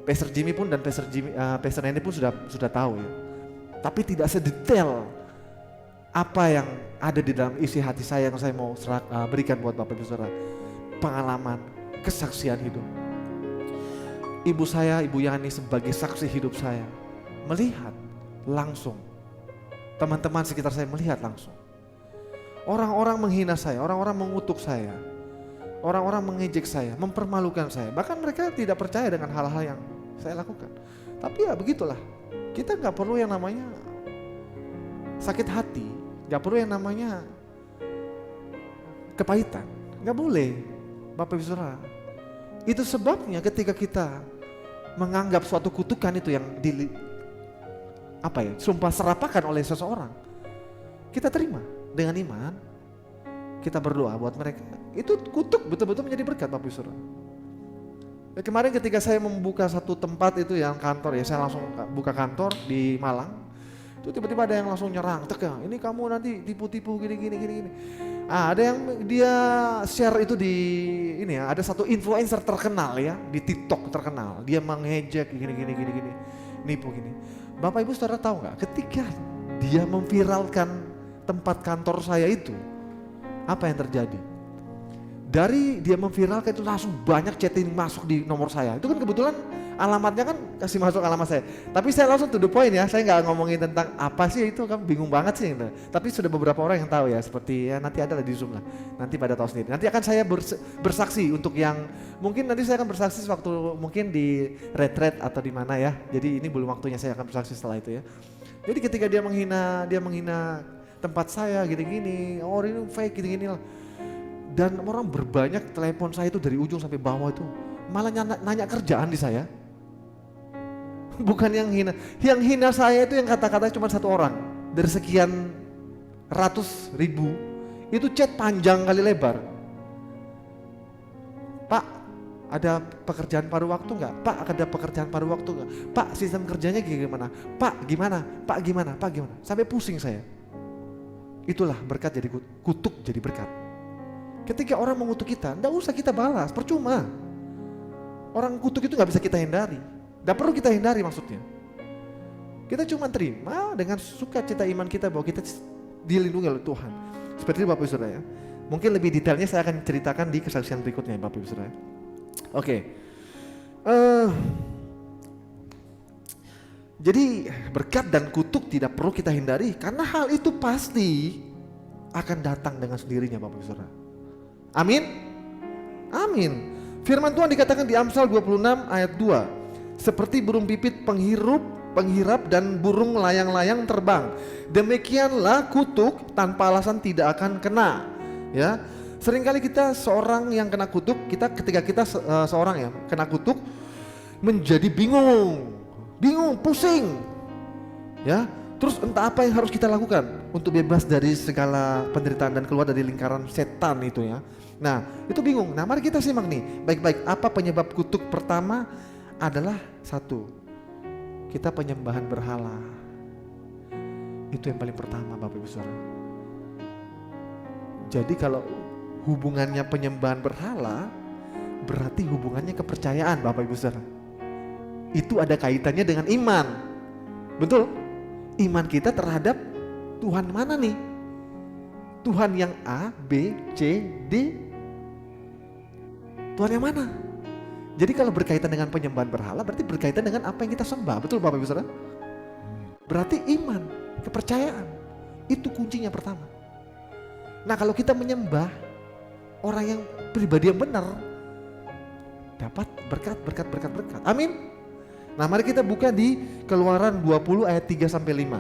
Pastor Jimmy pun dan Pastor Nenek pun sudah tahu ya. Tapi tidak sedetail apa yang ada di dalam isi hati saya yang saya mau berikan buat Bapak Ibu Saudara. Pengalaman, kesaksian hidup. Ibu saya, Ibu Yani sebagai saksi hidup saya, melihat langsung. Teman-teman sekitar saya melihat langsung. Orang-orang menghina saya, orang-orang mengutuk saya. Orang-orang mengejek saya, mempermalukan saya. Bahkan mereka tidak percaya dengan hal-hal yang saya lakukan. Tapi ya begitulah. Kita gak perlu yang namanya sakit hati. Gak perlu yang namanya kepahitan. Gak boleh, Bapak Ibu Saudara. Itu sebabnya ketika kita menganggap suatu kutukan itu yang sumpah serapakan oleh seseorang, kita terima dengan iman. Kita berdoa buat mereka. Itu kutuk betul-betul menjadi berkat Bapak Ibu Saudara. Kemarin ketika saya membuka satu tempat itu yang kantor ya, saya langsung buka kantor di Malang. Itu tiba-tiba ada yang langsung nyerang, ini kamu nanti tipu-tipu gini. Ada yang dia share itu di ini ya, ada satu influencer terkenal ya, di TikTok terkenal. Dia mengejek gini, nipu gini. Bapak Ibu Saudara tahu nggak? Ketika dia memviralkan tempat kantor saya itu, apa yang terjadi? Dari dia memviralkan itu langsung banyak chatting masuk di nomor saya. Itu kan kebetulan alamatnya kan kasih masuk alamat saya. Tapi saya langsung to the point ya, saya nggak ngomongin tentang apa sih itu, kan bingung banget sih. Gitu. Tapi sudah beberapa orang yang tahu ya, seperti ya nanti ada lah di Zoom lah. Nanti pada tahu sendiri. Nanti akan saya bersaksi untuk yang mungkin nanti saya akan bersaksi waktu mungkin di retreat atau di mana ya. Jadi ini belum waktunya, saya akan bersaksi setelah itu ya. Jadi ketika dia menghina tempat saya gini-gini, oh ini fake gini-gini lah. Dan orang berbanyak telepon saya itu dari ujung sampai bawah itu. Malah nanya kerjaan di saya. Bukan yang hina. Yang hina saya itu yang kata-kata cuma satu orang. Dari sekian ratus ribu, itu chat panjang kali lebar. Pak, ada pekerjaan paruh waktu enggak? Pak, ada pekerjaan paruh waktu enggak? Pak, sistem kerjanya gimana? Pak, gimana? Pak, gimana? Sampai pusing saya. Itulah berkat jadi kutuk jadi berkat. Ketika orang mengutuk kita, enggak usah kita balas, percuma. Orang kutuk itu gak bisa kita hindari. Gak perlu kita hindari maksudnya. Kita cuma terima dengan sukacita iman kita bahwa kita dilindungi oleh Tuhan. Seperti itu Bapak Ibu Saudara ya. Mungkin lebih detailnya saya akan ceritakan di kesaksian berikutnya Bapak Ibu Saudara. Oke. Jadi berkat dan kutuk tidak perlu kita hindari karena hal itu pasti akan datang dengan sendirinya Bapak Ibu Saudara. Amin. Amin. Firman Tuhan dikatakan di Amsal 26 ayat 2. Seperti burung pipit penghirap dan burung layang-layang terbang. Demikianlah kutuk tanpa alasan tidak akan kena. Ya. Seringkali kita seorang yang kena kutuk, ketika kita seorang yang kena kutuk menjadi bingung, pusing. Ya. Terus entah apa yang harus kita lakukan untuk bebas dari segala penderitaan dan keluar dari lingkaran setan itu ya. Nah itu bingung. Nah mari kita simak nih baik-baik apa penyebab kutuk. Pertama adalah satu, kita penyembahan berhala. Itu yang paling pertama Bapak Ibu Saudara. Jadi kalau hubungannya penyembahan berhala berarti hubungannya kepercayaan Bapak Ibu Saudara. Itu ada kaitannya dengan iman. Betul? Iman kita terhadap Tuhan mana nih? Tuhan yang A, B, C, D? Tuhan yang mana? Jadi kalau berkaitan dengan penyembahan berhala berarti berkaitan dengan apa yang kita sembah. Betul Bapak Ibu Saudara? Berarti iman, kepercayaan. Itu kuncinya pertama. Nah kalau kita menyembah orang yang pribadi yang benar, dapat berkat. Amin. Nah mari kita buka di Keluaran 20 ayat 3 sampai 5.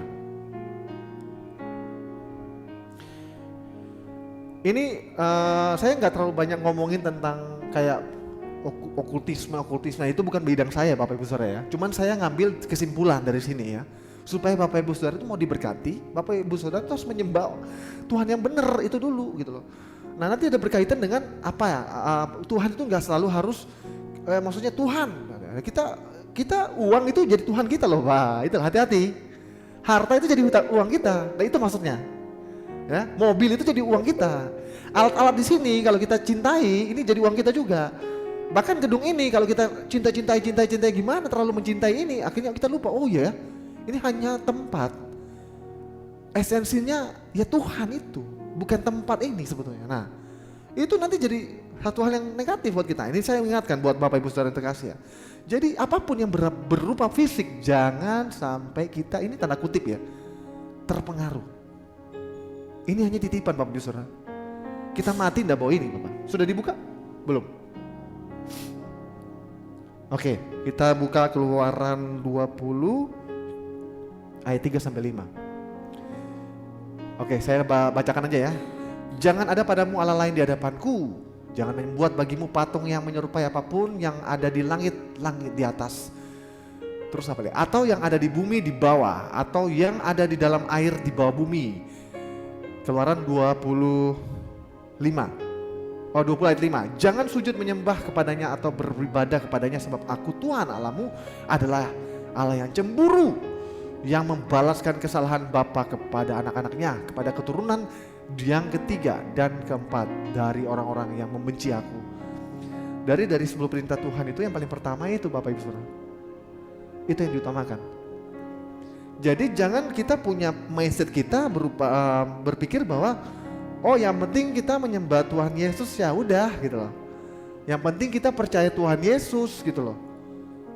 Ini saya nggak terlalu banyak ngomongin tentang kayak okultisme itu bukan bidang saya Bapak Ibu Saudara ya. Cuman saya ngambil kesimpulan dari sini ya. Supaya Bapak Ibu Saudara itu mau diberkati, Bapak Ibu Saudara itu harus menyembah Tuhan yang benar itu dulu gitu loh. Nah nanti ada berkaitan dengan apa ya, Tuhan itu nggak selalu harus, maksudnya Tuhan. Kita uang itu jadi Tuhan kita loh Pak, itu hati-hati. Harta itu jadi uang kita, nah itu maksudnya. Ya, mobil itu jadi uang kita. Alat-alat di sini kalau kita cintai, ini jadi uang kita juga. Bahkan gedung ini kalau kita cintai gimana terlalu mencintai ini, akhirnya kita lupa, oh ya ini hanya tempat. Esensinya ya Tuhan itu, bukan tempat ini sebetulnya. Nah itu nanti jadi satu hal yang negatif buat kita. Ini saya ingatkan buat Bapak Ibu Saudara yang terkasih ya. Jadi apapun yang berupa fisik, jangan sampai kita ini tanda kutip ya, terpengaruh. Ini hanya titipan Bapak Ibu Saudara. Kita mati enggak bawa ini Bapak. Sudah dibuka? Belum? Oke, kita buka Keluaran 20 ayat 3 sampai 5. Oke, saya bacakan aja ya. Jangan ada padamu Allah lain di hadapanku. Jangan membuat bagimu patung yang menyerupai apapun yang ada di langit di atas. Terus apa lagi? Atau yang ada di bumi di bawah, atau yang ada di dalam air di bawah bumi. Keluaran 20 ayat 5. Jangan sujud menyembah kepadanya atau beribadah kepadanya sebab aku Tuhan Allahmu adalah Allah yang cemburu, yang membalaskan kesalahan bapa kepada anak-anaknya, kepada keturunan yang ketiga dan keempat dari orang-orang yang membenci aku. Dari 10 perintah Tuhan itu yang paling pertama itu Bapak Ibu Saudara. Itu yang diutamakan. Jadi jangan kita punya mindset kita berupa berpikir bahwa oh yang penting kita menyembah Tuhan Yesus ya udah gitu loh. Yang penting kita percaya Tuhan Yesus gitu loh.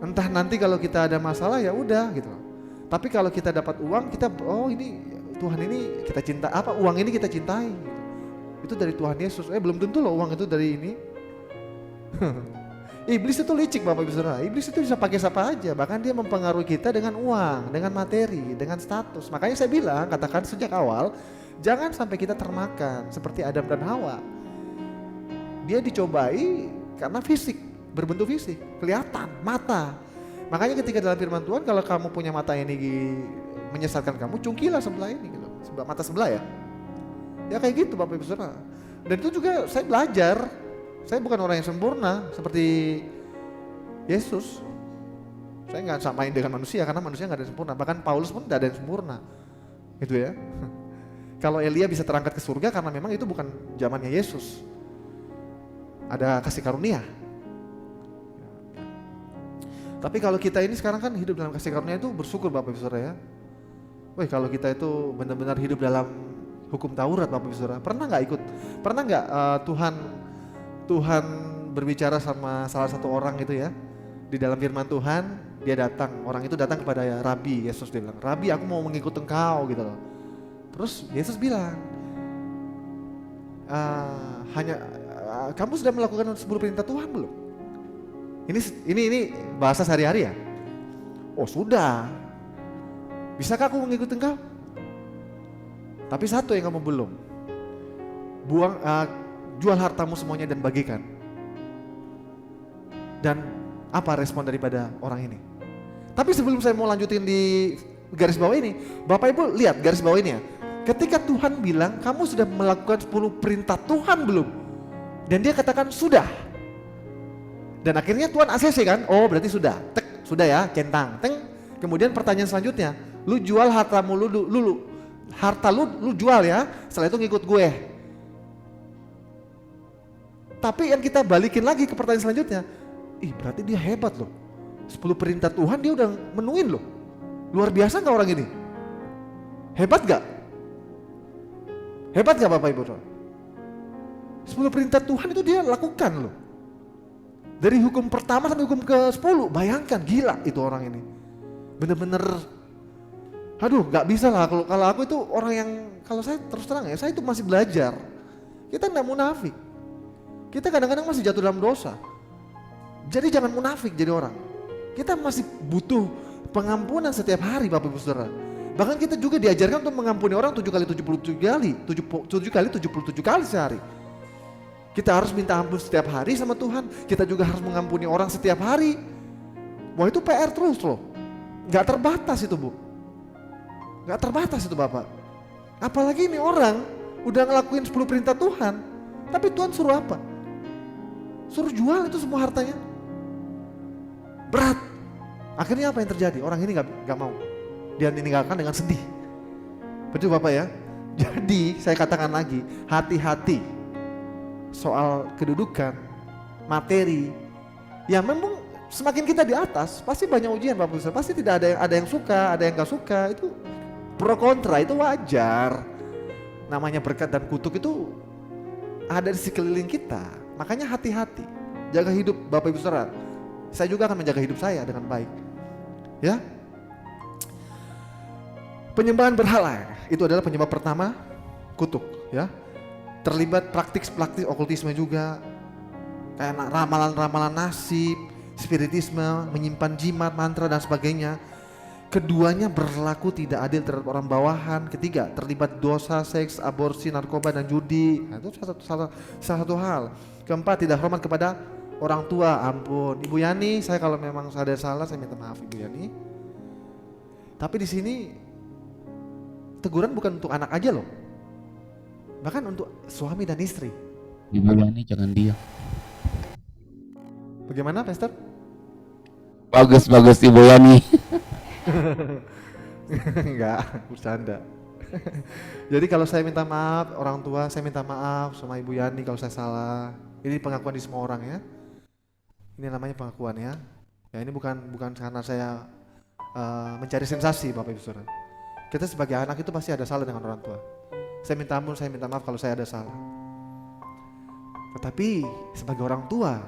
Entah nanti kalau kita ada masalah ya udah gitu loh. Tapi kalau kita dapat uang kita oh ini Tuhan ini kita cinta, uang ini kita cintai gitu. Itu dari Tuhan Yesus. Belum tentu loh uang itu dari ini. Iblis itu licik Bapak Ibu Saudara. Iblis itu bisa pakai siapa aja, bahkan dia mempengaruhi kita dengan uang, dengan materi, dengan status. Makanya saya bilang, katakan sejak awal, jangan sampai kita termakan seperti Adam dan Hawa. Dia dicobai karena fisik, berbentuk fisik, kelihatan, mata. Makanya ketika dalam firman Tuhan, kalau kamu punya mata ini menyesatkan kamu, cungkilah sebelah ini gitu. Mata sebelah ya. Ya kayak gitu Bapak Ibu Saudara. Dan itu juga saya belajar. Saya bukan orang yang sempurna seperti Yesus. Saya nggak samain dengan manusia karena manusia nggak ada yang sempurna. Bahkan Paulus pun nggak ada yang sempurna. Gitu ya. Kalau Elia bisa terangkat ke surga karena memang itu bukan zamannya Yesus. Ada kasih karunia. Tapi kalau kita ini sekarang kan hidup dalam kasih karunia itu bersyukur Bapak Ibu Saudara ya. Wih, kalau kita itu benar-benar hidup dalam hukum Taurat Bapak Ibu Saudara, pernah nggak Tuhan berbicara sama salah satu orang itu ya, di dalam firman Tuhan, orang itu datang kepada Rabi Yesus, dia bilang, Rabi aku mau mengikut engkau gitu loh. Terus Yesus bilang, kamu sudah melakukan 10 perintah Tuhan belum? Ini bahasa sehari-hari ya? Oh sudah. Bisakah aku mengikut engkau? Tapi satu yang kamu belum. Jual hartamu semuanya dan bagikan. Dan apa respon daripada orang ini? Tapi sebelum saya mau lanjutin di garis bawah ini, Bapak Ibu lihat garis bawah ini ya. Ketika Tuhan bilang kamu sudah melakukan 10 perintah Tuhan belum? Dan dia katakan sudah. Dan akhirnya Tuhan ACC kan? Oh berarti sudah. Tek, sudah ya, centang. Teng. Kemudian pertanyaan selanjutnya, lu jual hartamu harta lu jual ya, setelah itu ngikut gue. Tapi yang kita balikin lagi ke pertanyaan selanjutnya, berarti dia hebat loh. 10 perintah Tuhan dia udah menuin loh. Luar biasa gak orang ini? Hebat gak? Hebat gak Bapak Ibu? 10 perintah Tuhan itu dia lakukan loh. Dari hukum pertama sampai hukum ke-10, bayangkan gila itu orang ini. Bener-bener, aduh gak bisa lah kalau aku itu orang yang, kalau saya terus terang ya, saya itu masih belajar. Kita gak munafik. Kita kadang-kadang masih jatuh dalam dosa. Jadi jangan munafik jadi orang. Kita masih butuh pengampunan setiap hari Bapak Ibu Saudara. Bahkan kita juga diajarkan untuk mengampuni orang 7 kali 77 kali, 7 kali 77 kali sehari. Kita harus minta ampun setiap hari sama Tuhan. Kita juga harus mengampuni orang setiap hari. Wah itu PR terus loh. Gak terbatas itu Bu. Gak terbatas itu Bapak. Apalagi ini orang udah ngelakuin 10 perintah Tuhan. Tapi Tuhan suruh apa? Suruh jual itu semua hartanya. Berat. Akhirnya apa yang terjadi? Orang ini gak mau. Dia meninggalkan dengan sedih. Betul Bapak ya? Jadi saya katakan lagi, hati-hati soal kedudukan, materi. Ya memang semakin kita di atas, pasti banyak ujian Bapak Ibu. Pasti tidak ada yang suka, ada yang gak suka. Itu pro kontra, itu wajar. Namanya berkat dan kutuk itu ada di sekeliling kita. Makanya hati-hati, jaga hidup Bapak Ibu Saudara. Saya juga akan menjaga hidup saya dengan baik. Ya. Penyembahan berhala itu adalah penyebab pertama kutuk, ya. Terlibat praktik okultisme juga, kayak ramalan-ramalan nasib, spiritisme, menyimpan jimat, mantra dan sebagainya. Keduanya berlaku tidak adil terhadap orang bawahan. Ketiga, terlibat dosa seks, aborsi, narkoba dan judi. Nah, itu salah satu hal. Keempat, tidak hormat kepada orang tua. Ampun, Ibu Yani, saya kalau memang ada salah saya minta maaf Ibu Yani. Tapi di sini teguran bukan untuk anak aja loh. Bahkan untuk suami dan istri. Ibu Yani jangan diam. Bagaimana Pastor? Bagus Ibu Yani. Enggak, bercanda. Jadi kalau saya minta maaf orang tua, saya minta maaf sama Ibu Yani kalau saya salah. Ini pengakuan di semua orang ya. Ini namanya pengakuan ya. Ya ini bukan karena saya mencari sensasi Bapak Ibu Saudara. Kita sebagai anak itu pasti ada salah dengan orang tua. Saya minta ampun, saya minta maaf kalau saya ada salah. Tetapi sebagai orang tua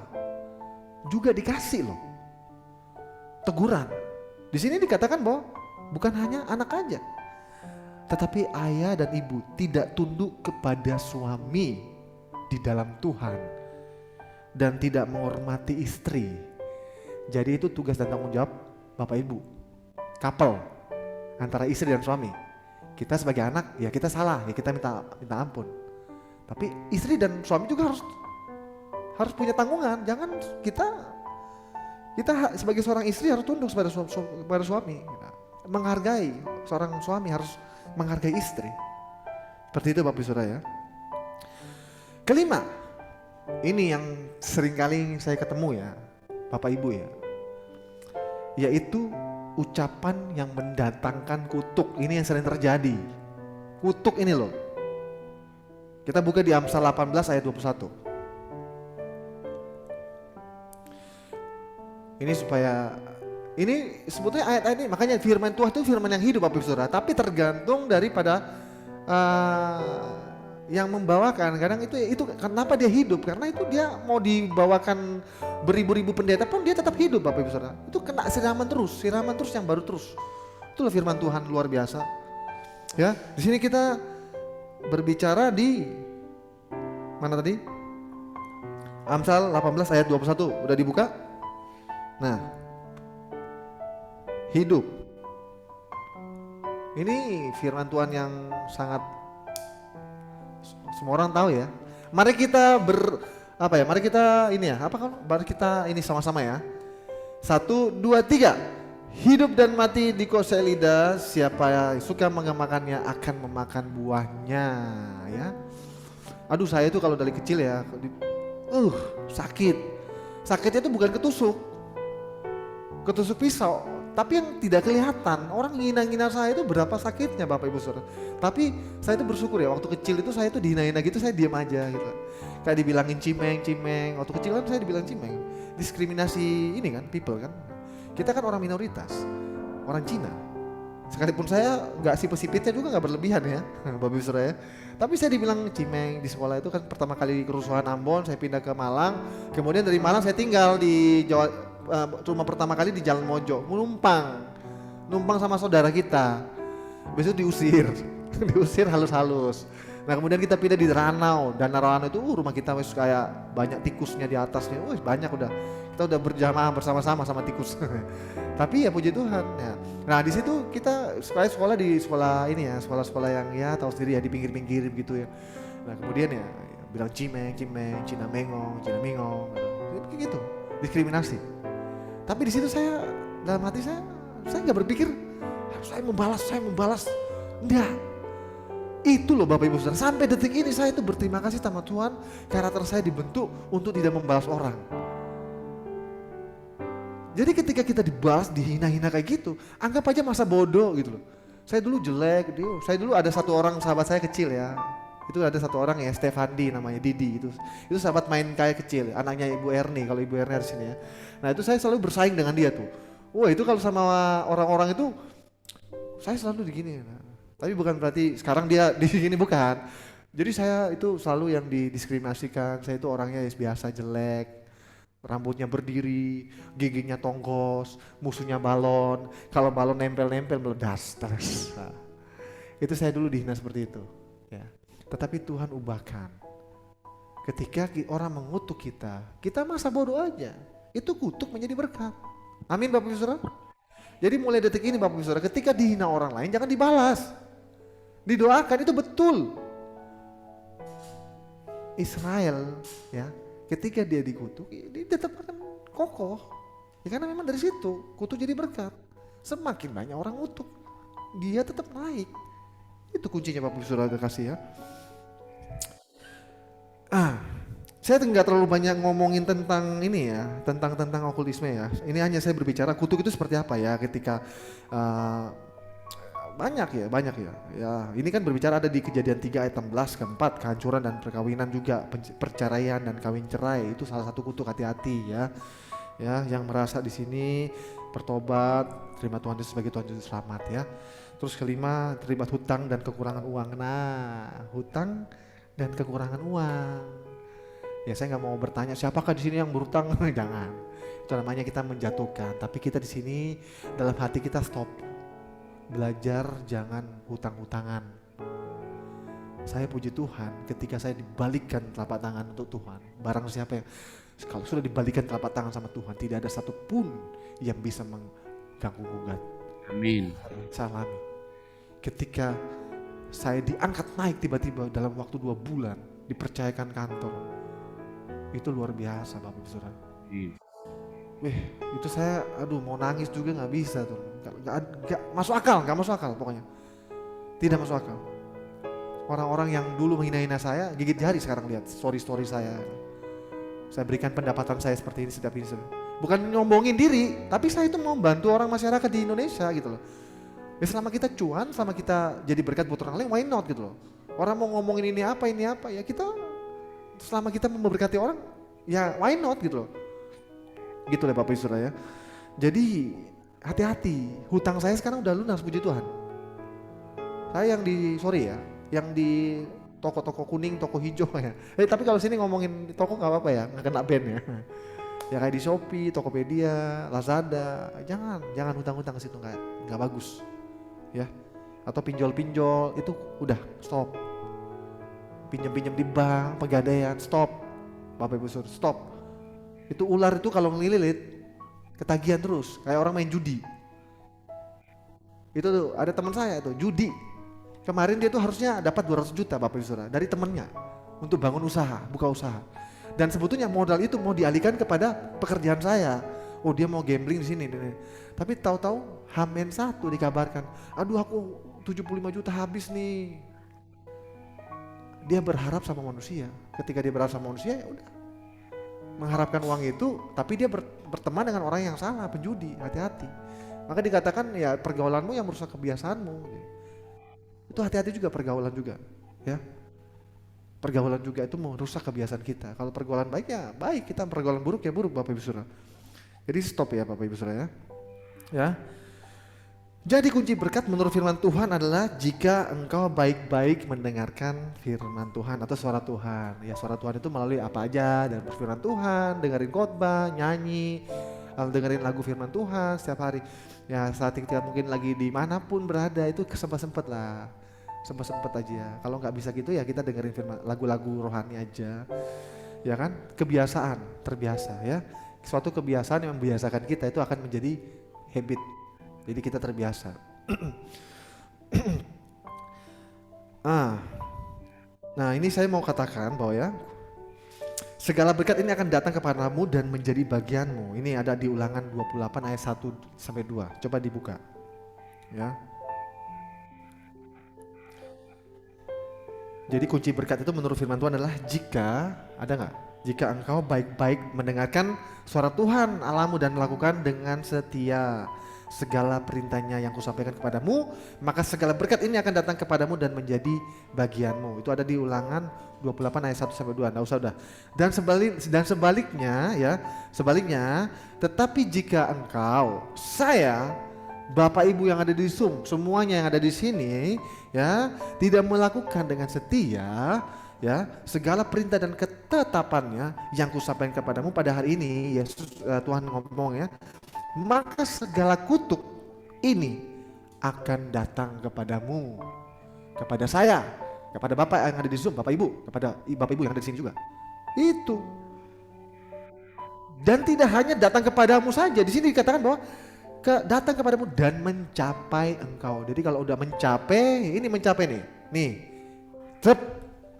juga dikasih loh teguran. Di sini dikatakan bahwa bukan hanya anak aja, tetapi ayah dan ibu tidak tunduk kepada suami di dalam Tuhan dan tidak menghormati istri. Jadi itu tugas dan tanggung jawab Bapak Ibu, couple antara istri dan suami. Kita sebagai anak ya kita salah ya kita minta ampun. Tapi istri dan suami juga harus punya tanggungan. Jangan kita sebagai seorang istri harus tunduk kepada suami. Menghargai seorang suami harus menghargai istri. Seperti itu Bapak Ibu Saudara ya. Kelima, ini yang seringkali saya ketemu ya Bapak Ibu ya, yaitu ucapan yang mendatangkan kutuk. Ini yang sering terjadi. Kutuk ini loh. Kita buka di Amsal 18 ayat 21. Ini supaya Ini sebetulnya ayat-ayat ini, makanya firman Tuhan itu firman yang hidup Bapak Ibu Saudara, tapi tergantung daripada yang membawakan. Kadang itu kenapa dia hidup? Karena itu dia mau dibawakan beribu-ribu pendeta pun dia tetap hidup Bapak Ibu Saudara. Itu kena siraman terus yang baru terus. Itulah firman Tuhan luar biasa. Ya, di sini kita berbicara di mana tadi? Amsal 18 ayat 21. Udah dibuka? Nah, hidup. Ini firman Tuhan yang sangat semua orang tahu ya. Mari kita mari kita ini ya, mari kita ini sama-sama ya. 1, 2, 3. Hidup dan mati dikuasai lidah, siapa suka mengemakannya akan memakan buahnya, ya. Aduh, saya itu kalau dari kecil ya, sakit. Sakitnya itu bukan ketusuk pisau, tapi yang tidak kelihatan. Orang ngina-ngina saya itu berapa sakitnya Bapak Ibu Saudara. Tapi saya itu bersyukur ya, waktu kecil itu saya itu dihina-hina gitu, saya diam aja gitu. Kayak dibilangin cimeng. Waktu kecil kan saya dibilang cimeng. Diskriminasi ini kan, people kan. Kita kan orang minoritas, orang Cina. Sekalipun saya nggak sipit-sipitnya juga nggak berlebihan ya, Bapak Ibu Saudara ya. Tapi saya dibilang cimeng di sekolah itu kan pertama kali kerusuhan Ambon, saya pindah ke Malang. Kemudian dari Malang saya tinggal di Jawa, rumah pertama kali di Jalan Mojo, numpang sama saudara kita. Besok diusir halus-halus. Nah kemudian kita pindah di Ranau, dan Ranau itu rumah kita wes kayak banyak tikusnya di atasnya, banyak udah. Kita udah berjamaah bersama-sama sama tikus. Tapi ya puji Tuhan ya. Nah di situ kita sekolah di sekolah ini ya, sekolah-sekolah yang ya tahu sendiri ya, di pinggir-pinggir gitu ya. Nah kemudian ya bilang cimeng, Cina mengong gitu, diskriminasi. Tapi di situ saya dalam hati saya nggak berpikir saya membalas, enggak. Itu loh Bapak Ibu Saudara, sampai detik ini saya itu berterima kasih sama Tuhan, karakter saya dibentuk untuk tidak membalas orang. Jadi ketika kita dibalas, dihina-hina kayak gitu, anggap aja masa bodoh gitu loh. Saya dulu jelek, saya dulu ada satu orang sahabat saya kecil ya. Itu ada satu orang ya, Stefandi namanya, Didi itu sahabat main kayak kecil, anaknya Ibu Erni, kalau Ibu Erni di sini ya. Nah itu saya selalu bersaing dengan dia tuh. Wah itu kalau sama orang-orang itu, saya selalu digini. Nah, tapi bukan berarti sekarang dia di sini, bukan. Jadi saya itu selalu yang didiskriminasikan, saya itu orangnya biasa jelek. Rambutnya berdiri, giginya tonggos, musuhnya balon. Kalau balon nempel-nempel meledas terus. Nah, itu saya dulu dihina seperti itu. Ya. Tetapi Tuhan ubahkan. Ketika orang mengutuk kita masa bodoh aja. Itu kutuk menjadi berkat. Amin Bapak Ibu Saudara. Jadi mulai detik ini Bapak Ibu Saudara, ketika dihina orang lain jangan dibalas. Didoakan, itu betul. Israel ya. Ketika dia dikutuk, dia tetap akan kokoh. Ya karena memang dari situ, kutuk jadi berkat. Semakin banyak orang kutuk, dia tetap naik. Itu kuncinya Bapak Ibu Saudara kasih ya. Saya nggak terlalu banyak ngomongin tentang ini ya, tentang okultisme ya. Ini hanya saya berbicara kutuk itu seperti apa ya ketika banyak ya. Ya, ini kan berbicara ada di Kejadian 3 ayat 16 keempat, kehancuran dan perkawinan juga, perceraian dan kawin cerai itu salah satu kutuk, hati-hati ya. Ya, yang merasa di sini bertobat, terima Tuhan Yesus sebagai Tuhan Yesus selamat ya. Terus kelima, terlibat hutang dan kekurangan uang. Nah, hutang dan kekurangan uang. Ya saya nggak mau bertanya siapakah di sini yang berhutang, jangan. Itu namanya kita menjatuhkan. Tapi kita di sini dalam hati kita stop. Belajar jangan hutang-hutangan. Saya puji Tuhan ketika saya dibalikkan telapak tangan untuk Tuhan. Barang siapa yang kalau sudah dibalikkan telapak tangan sama Tuhan, tidak ada satupun yang bisa mengganggu gugat. Amin. Saya alami. Ketika saya diangkat naik tiba-tiba dalam waktu 2 bulan, dipercayakan kantor. Itu luar biasa Bapak Ibu Saudara. Itu saya mau nangis juga nggak bisa tuh. Gak masuk akal pokoknya. Tidak masuk akal. Orang-orang yang dulu menghina-hina saya gigit jari sekarang lihat story saya. Saya berikan pendapatan saya seperti ini setiap ini. Bukan nyombongin diri, tapi saya itu mau bantu orang masyarakat di Indonesia gitu loh. Ya selama kita cuan, selama kita jadi berkat buat orang lain, why not gitu loh. Orang mau ngomongin ini apa, ya kita selama kita memberkati orang, ya why not gitu loh. Gitu lah Bapak Ibu Saudara ya. Jadi hati-hati. Hutang saya sekarang udah lunas, puji Tuhan. Saya yang yang di toko-toko kuning, toko hijau ya. Tapi kalau sini ngomongin toko nggak apa-apa ya, nggak kena ban ya. Ya kayak di Shopee, Tokopedia, Lazada, jangan hutang-hutang ke situ, nggak bagus, ya. Atau pinjol-pinjol itu udah stop. Pinjam-pinjam di bank, pegadaian, stop. Bapak Ibu Saudara, stop. Itu ular itu kalau ngelilit, ketagihan terus, kayak orang main judi. Itu tuh ada teman saya tuh judi. Kemarin dia tuh harusnya dapat 200 juta Bapak Ibu Saudara dari temennya untuk bangun usaha, buka usaha. Dan sebetulnya modal itu mau dialihkan kepada pekerjaan saya. Oh dia mau gambling di sini. Tapi tahu-tahu H-1 dikabarkan, aduh aku 75 juta habis nih. Dia berharap sama manusia. Ketika dia berharap sama manusia ya udah. Mengharapkan uang itu, tapi dia berteman dengan orang yang salah, penjudi, hati-hati. Maka dikatakan ya pergaulanmu yang merusak kebiasaanmu. Itu hati-hati juga pergaulan juga, ya. Pergaulan juga itu merusak kebiasaan kita. Kalau pergaulan baik ya baik, kita pergaulan buruk ya buruk Bapak Ibu Saudara. Jadi stop ya Bapak Ibu Saudara ya. Ya. Jadi kunci berkat menurut firman Tuhan adalah jika engkau baik-baik mendengarkan firman Tuhan atau suara Tuhan. Ya suara Tuhan itu melalui apa aja, dan firman Tuhan, dengerin khotbah, nyanyi, dengerin lagu firman Tuhan setiap hari. Ya saat kita mungkin lagi dimanapun berada itu sempat-sempat lah. Sempat-sempat aja. Kalau nggak bisa gitu ya kita dengerin firman, lagu-lagu rohani aja. Ya kan? Kebiasaan, terbiasa ya. Suatu kebiasaan yang membiasakan kita itu akan menjadi habit. Jadi kita terbiasa. Nah ini saya mau katakan bahwa ya segala berkat ini akan datang kepadamu dan menjadi bagianmu. Ini ada di Ulangan 28 ayat 1 sampai 2. Coba dibuka. Ya. Jadi kunci berkat itu menurut firman Tuhan adalah jika, ada nggak? Jika engkau baik-baik mendengarkan suara Tuhan Allahmu dan melakukan dengan setia segala perintahnya yang kusampaikan kepadamu, maka segala berkat ini akan datang kepadamu dan menjadi bagianmu. Itu ada di Ulangan 28 ayat 1 sampai 2. Enggak usah udah. Dan sebaliknya ya, tetapi jika engkau, saya, Bapak Ibu yang ada di Zoom, semuanya yang ada di sini ya, tidak melakukan dengan setia ya segala perintah dan ketetapannya yang kusampaikan kepadamu pada hari ini, Yesus Tuhan ngomong ya, maka segala kutuk ini akan datang kepadamu, kepada saya, kepada Bapak yang ada di Zoom, Bapak Ibu, kepada Bapak Ibu yang ada di sini juga. Itu. Dan tidak hanya datang kepadamu saja, di sini dikatakan bahwa datang kepadamu dan mencapai engkau. Jadi kalau udah mencapai, ini mencapai nih, cep,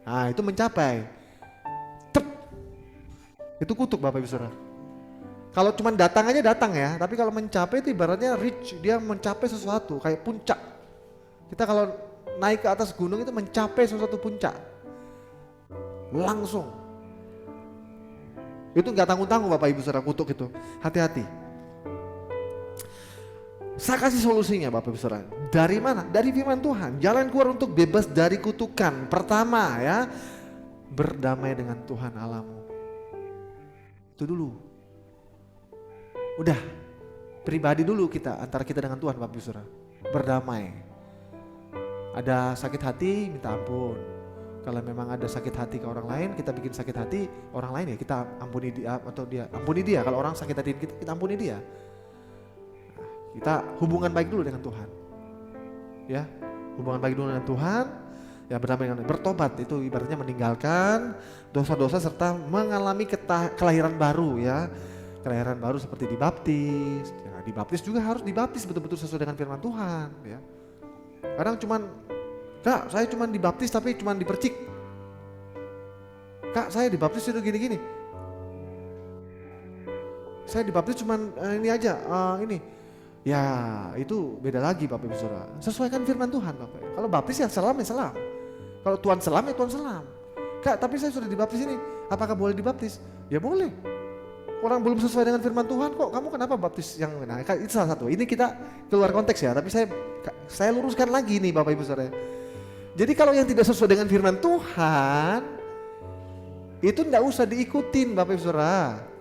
nah itu mencapai, cep, itu kutuk Bapak Ibu Saudara. Kalau cuma datang aja datang ya, tapi kalau mencapai itu ibaratnya reach, dia mencapai sesuatu kayak puncak. Kita kalau naik ke atas gunung itu mencapai sesuatu puncak, langsung. Itu nggak tanggung-tanggung Bapak Ibu Saudara, kutuk itu, hati-hati. Saya kasih solusinya Bapak Ibu Saudara. Dari mana? Dari firman Tuhan. Jalan keluar untuk bebas dari kutukan. Pertama ya, berdamai dengan Tuhan Allahmu. Itu dulu. Udah, pribadi dulu kita, antara kita dengan Tuhan Bapak Ibu Saudara. Berdamai. Ada sakit hati, minta ampun. Kalau memang ada sakit hati ke orang lain, kita bikin sakit hati orang lain ya, kita ampuni dia, atau dia ampuni dia. Kalau orang sakit hati kita ampuni dia. Kita hubungan baik dulu dengan Tuhan, ya hubungan baik dulu dengan Tuhan, ya berdamai dengan, bertobat itu ibaratnya meninggalkan dosa-dosa serta mengalami kelahiran baru ya, kelahiran baru seperti dibaptis. Ya, dibaptis juga harus dibaptis betul-betul sesuai dengan firman Tuhan ya. Kadang cuman, Kak saya cuman dibaptis tapi cuman dipercik, Kak saya dibaptis itu gini-gini, saya dibaptis cuman ini aja, ini. Ya itu beda lagi Bapak Ibu Saudara. Sesuaikan firman Tuhan Bapak. Kalau baptis ya selam ya selam. Kalau Tuhan selam ya Tuhan selam. Kak tapi saya sudah dibaptis ini, apakah boleh dibaptis? Ya boleh. Orang belum sesuai dengan firman Tuhan kok, kamu kenapa baptis yang nah, itu salah satu. Ini kita keluar konteks ya, tapi saya luruskan lagi nih Bapak Ibu Saudara. Jadi kalau yang tidak sesuai dengan firman Tuhan itu tidak usah diikutin Bapak Ibu Saudara.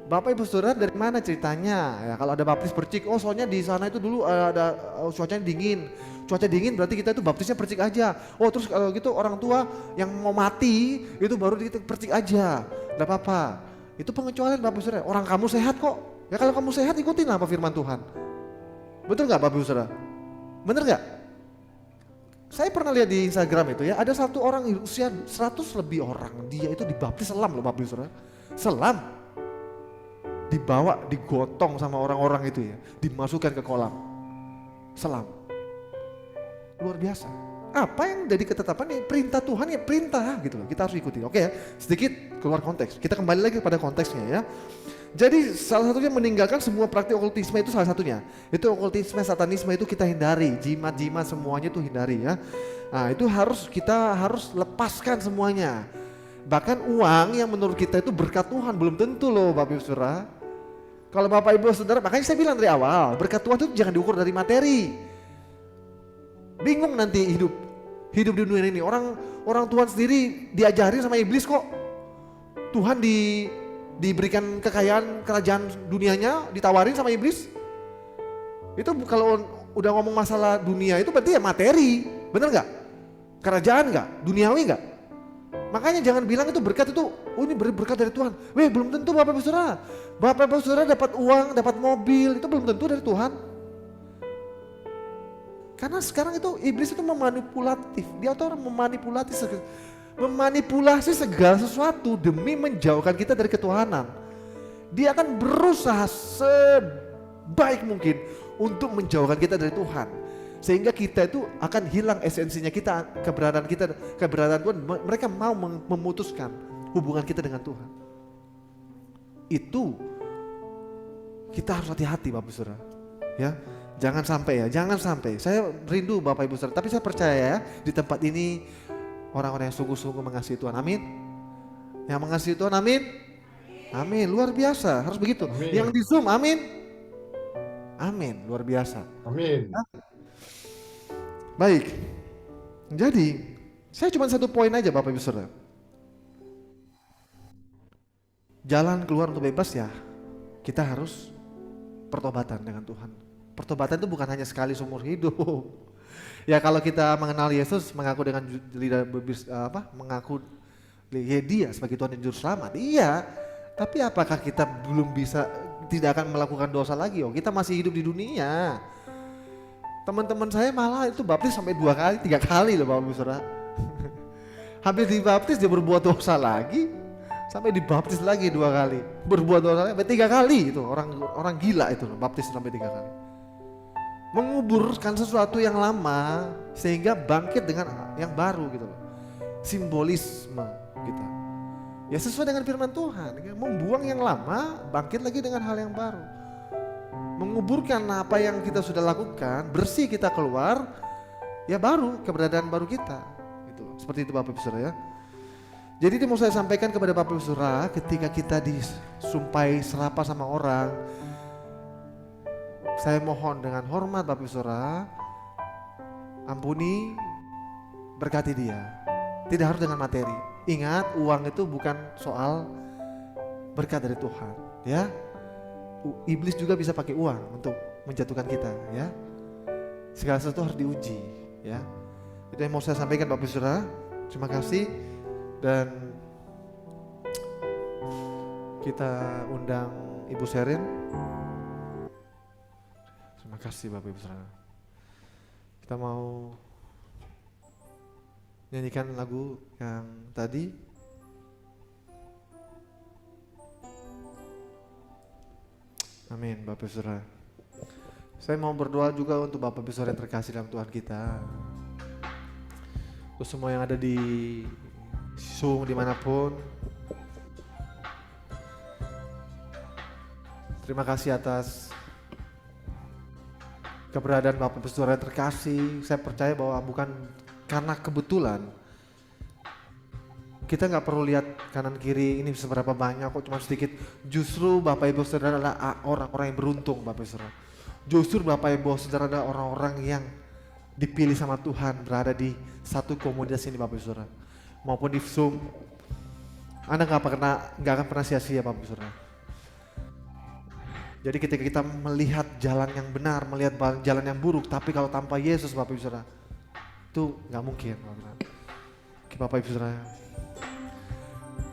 Bapak Ibu Saudara dari mana ceritanya? Ya, kalau ada baptis percik, oh soalnya di sana itu dulu ada cuacanya dingin. Cuaca dingin berarti kita itu baptisnya percik aja. Oh terus kalau gitu orang tua yang mau mati itu baru kita percik aja. Gak apa-apa. Itu pengecualian Bapak Ibu Saudara. Orang kamu sehat kok. Ya kalau kamu sehat ikutin apa firman Tuhan. Betul gak Bapak Ibu Saudara? Bener gak? Saya pernah lihat di Instagram itu ya, ada satu orang usia 100 lebih orang, dia itu dibaptis selam loh Bapak Ibu Saudara. Selam. Dibawa, digotong sama orang-orang itu ya, dimasukkan ke kolam. Selam. Luar biasa. Apa yang jadi ketetapan ya, perintah Tuhan ya perintah gitu loh, kita harus ikuti. Oke ya, sedikit keluar konteks. Kita kembali lagi pada konteksnya ya. Jadi salah satunya meninggalkan semua praktik okultisme itu salah satunya. Itu okultisme, satanisme itu kita hindari, jimat-jimat semuanya itu hindari ya. Nah itu kita harus lepaskan semuanya. Bahkan uang yang menurut kita itu berkat Tuhan belum tentu loh Bapak Ibu Saudara. Kalau Bapak Ibu Saudara, makanya saya bilang dari awal, berkat Tuhan itu jangan diukur dari materi. Bingung nanti hidup di dunia ini. Orang Tuhan sendiri diajarin sama iblis kok. Tuhan diberikan kekayaan kerajaan dunianya, ditawarin sama iblis. Itu kalau udah ngomong masalah dunia itu berarti ya materi, bener gak? Kerajaan gak? Duniawi gak? Makanya jangan bilang itu berkat itu, oh ini berkat dari Tuhan. Weh belum tentu Bapak Ibu Saudara. Bapak Ibu Saudara dapat uang, dapat mobil, itu belum tentu dari Tuhan. Karena sekarang itu iblis itu memanipulatif, dia tuh memanipulasi segala sesuatu demi menjauhkan kita dari ketuhanan. Dia akan berusaha sebaik mungkin untuk menjauhkan kita dari Tuhan. Sehingga kita itu akan hilang esensinya kita, keberadaan Tuhan. Mereka mau memutuskan hubungan kita dengan Tuhan. Itu kita harus hati-hati Bapak Ibu Saudara. Ya, jangan sampai. Saya rindu Bapak Ibu Saudara, tapi saya percaya ya, di tempat ini orang-orang yang sungguh-sungguh mengasihi Tuhan, amin. Yang mengasihi Tuhan, amin. Amin, luar biasa, harus begitu. Amin. Yang di Zoom, amin. Amin, luar biasa. Amin. Baik, jadi saya cuma satu poin aja Bapak Ibu Saudara. Jalan keluar untuk bebas ya, kita harus pertobatan dengan Tuhan. Pertobatan itu bukan hanya sekali seumur hidup. Ya kalau kita mengenal Yesus, mengaku dengan lidah mengaku ya dia sebagai Tuhan dan Juru Selamat, iya. Tapi apakah kita belum bisa, tidak akan melakukan dosa lagi? Oh kita masih hidup di dunia. Teman-teman saya malah itu baptis sampai 2 kali, 3 kali loh Bapak Ibu Saudara. Habis dibaptis dia berbuat dosa lagi, sampai dibaptis lagi 2 kali, berbuat dosa lagi sampai 3 kali itu orang gila itu baptis sampai 3 kali. Menguburkan sesuatu yang lama sehingga bangkit dengan yang baru gitu loh. Simbolisme kita. Ya sesuai dengan firman Tuhan, membuang yang lama, bangkit lagi dengan hal yang baru. Menguburkan apa yang kita sudah lakukan, bersih kita keluar, ya baru, keberadaan baru kita. Gitu. Seperti itu Bapak Ibu Saudara ya. Jadi itu mau saya sampaikan kepada Bapak Ibu Saudara, ketika kita disumpai serapah sama orang, saya mohon dengan hormat Bapak Ibu Saudara, ampuni, berkati dia. Tidak harus dengan materi. Ingat, uang itu bukan soal berkat dari Tuhan, ya. Iblis juga bisa pakai uang untuk menjatuhkan kita, ya. Segala sesuatu harus diuji, ya. Itu yang mau saya sampaikan Bapak Ibu Saudara. Terima kasih dan kita undang Ibu Sherin. Terima kasih Bapak Ibu Saudara. Kita mau nyanyikan lagu yang tadi. Amin Bapak Ibu Saudara. Saya mau berdoa juga untuk Bapak Ibu Saudara yang terkasih dalam Tuhan kita. Untuk semua yang ada di Zoom dimanapun. Terima kasih atas keberadaan Bapak Ibu Saudara yang terkasih. Saya percaya bahwa bukan karena kebetulan. Kita nggak perlu lihat kanan kiri ini seberapa banyak kok, cuma sedikit. Justru Bapak Ibu Saudara adalah orang-orang yang beruntung Bapak Ibu Saudara. Justru Bapak Ibu Saudara adalah orang-orang yang dipilih sama Tuhan berada di satu komunitas ini Bapak Ibu Saudara. Maupun di Zoom, Anda nggak akan pernah sia-sia Bapak Ibu Saudara. Jadi ketika kita melihat jalan yang benar, melihat jalan yang buruk, tapi kalau tanpa Yesus Bapak Ibu Saudara, itu nggak mungkin. Oke, Bapak Ibu Saudara.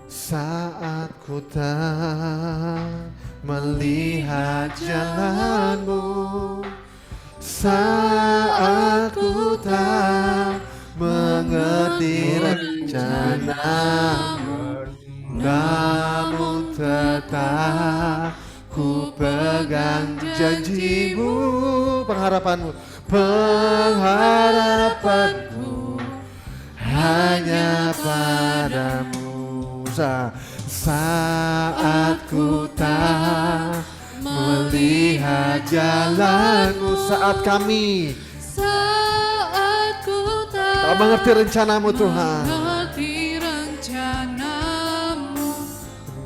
Saat ku tak melihat jalanmu, saat ku tak mengerti rencanamu, namun tetap ku pegang janjimu, pengharapanku hanya padamu. Saat ku tak melihat jalanmu, saat kami tak mengerti rencanamu Tuhan,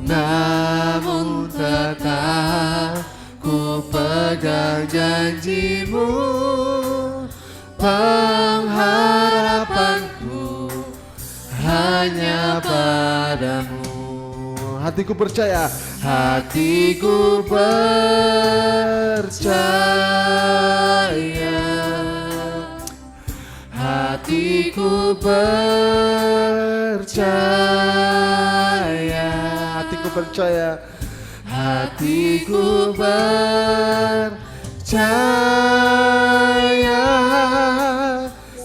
namun tetap ku pegang janjimu, pengharapanku hanya padamu. Hatiku percaya, hatiku percaya, hatiku percaya, hatiku percaya, hatiku percaya,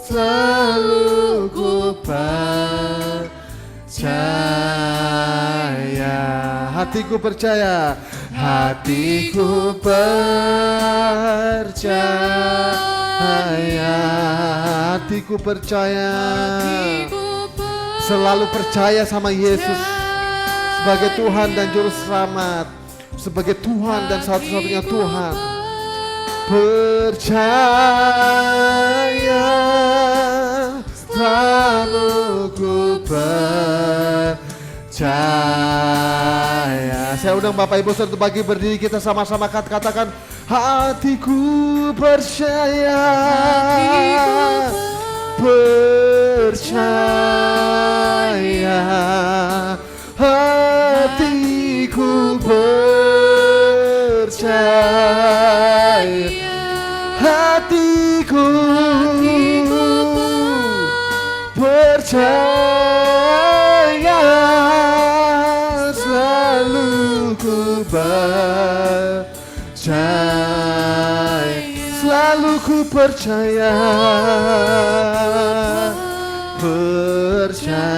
selalu ku percaya, hatiku percaya, hatiku percaya, hatiku percaya, selalu percaya sama Yesus sebagai Tuhan dan Juru Selamat, sebagai Tuhan dan satu-satunya Tuhan. Percaya, selalu ku percaya. Saya undang Bapak Ibu satu pagi berdiri, kita sama-sama katakan, hatiku percaya, percaya, hatiku percaya, hatiku percaya, selalu ku percaya, selalu ku percaya, percaya,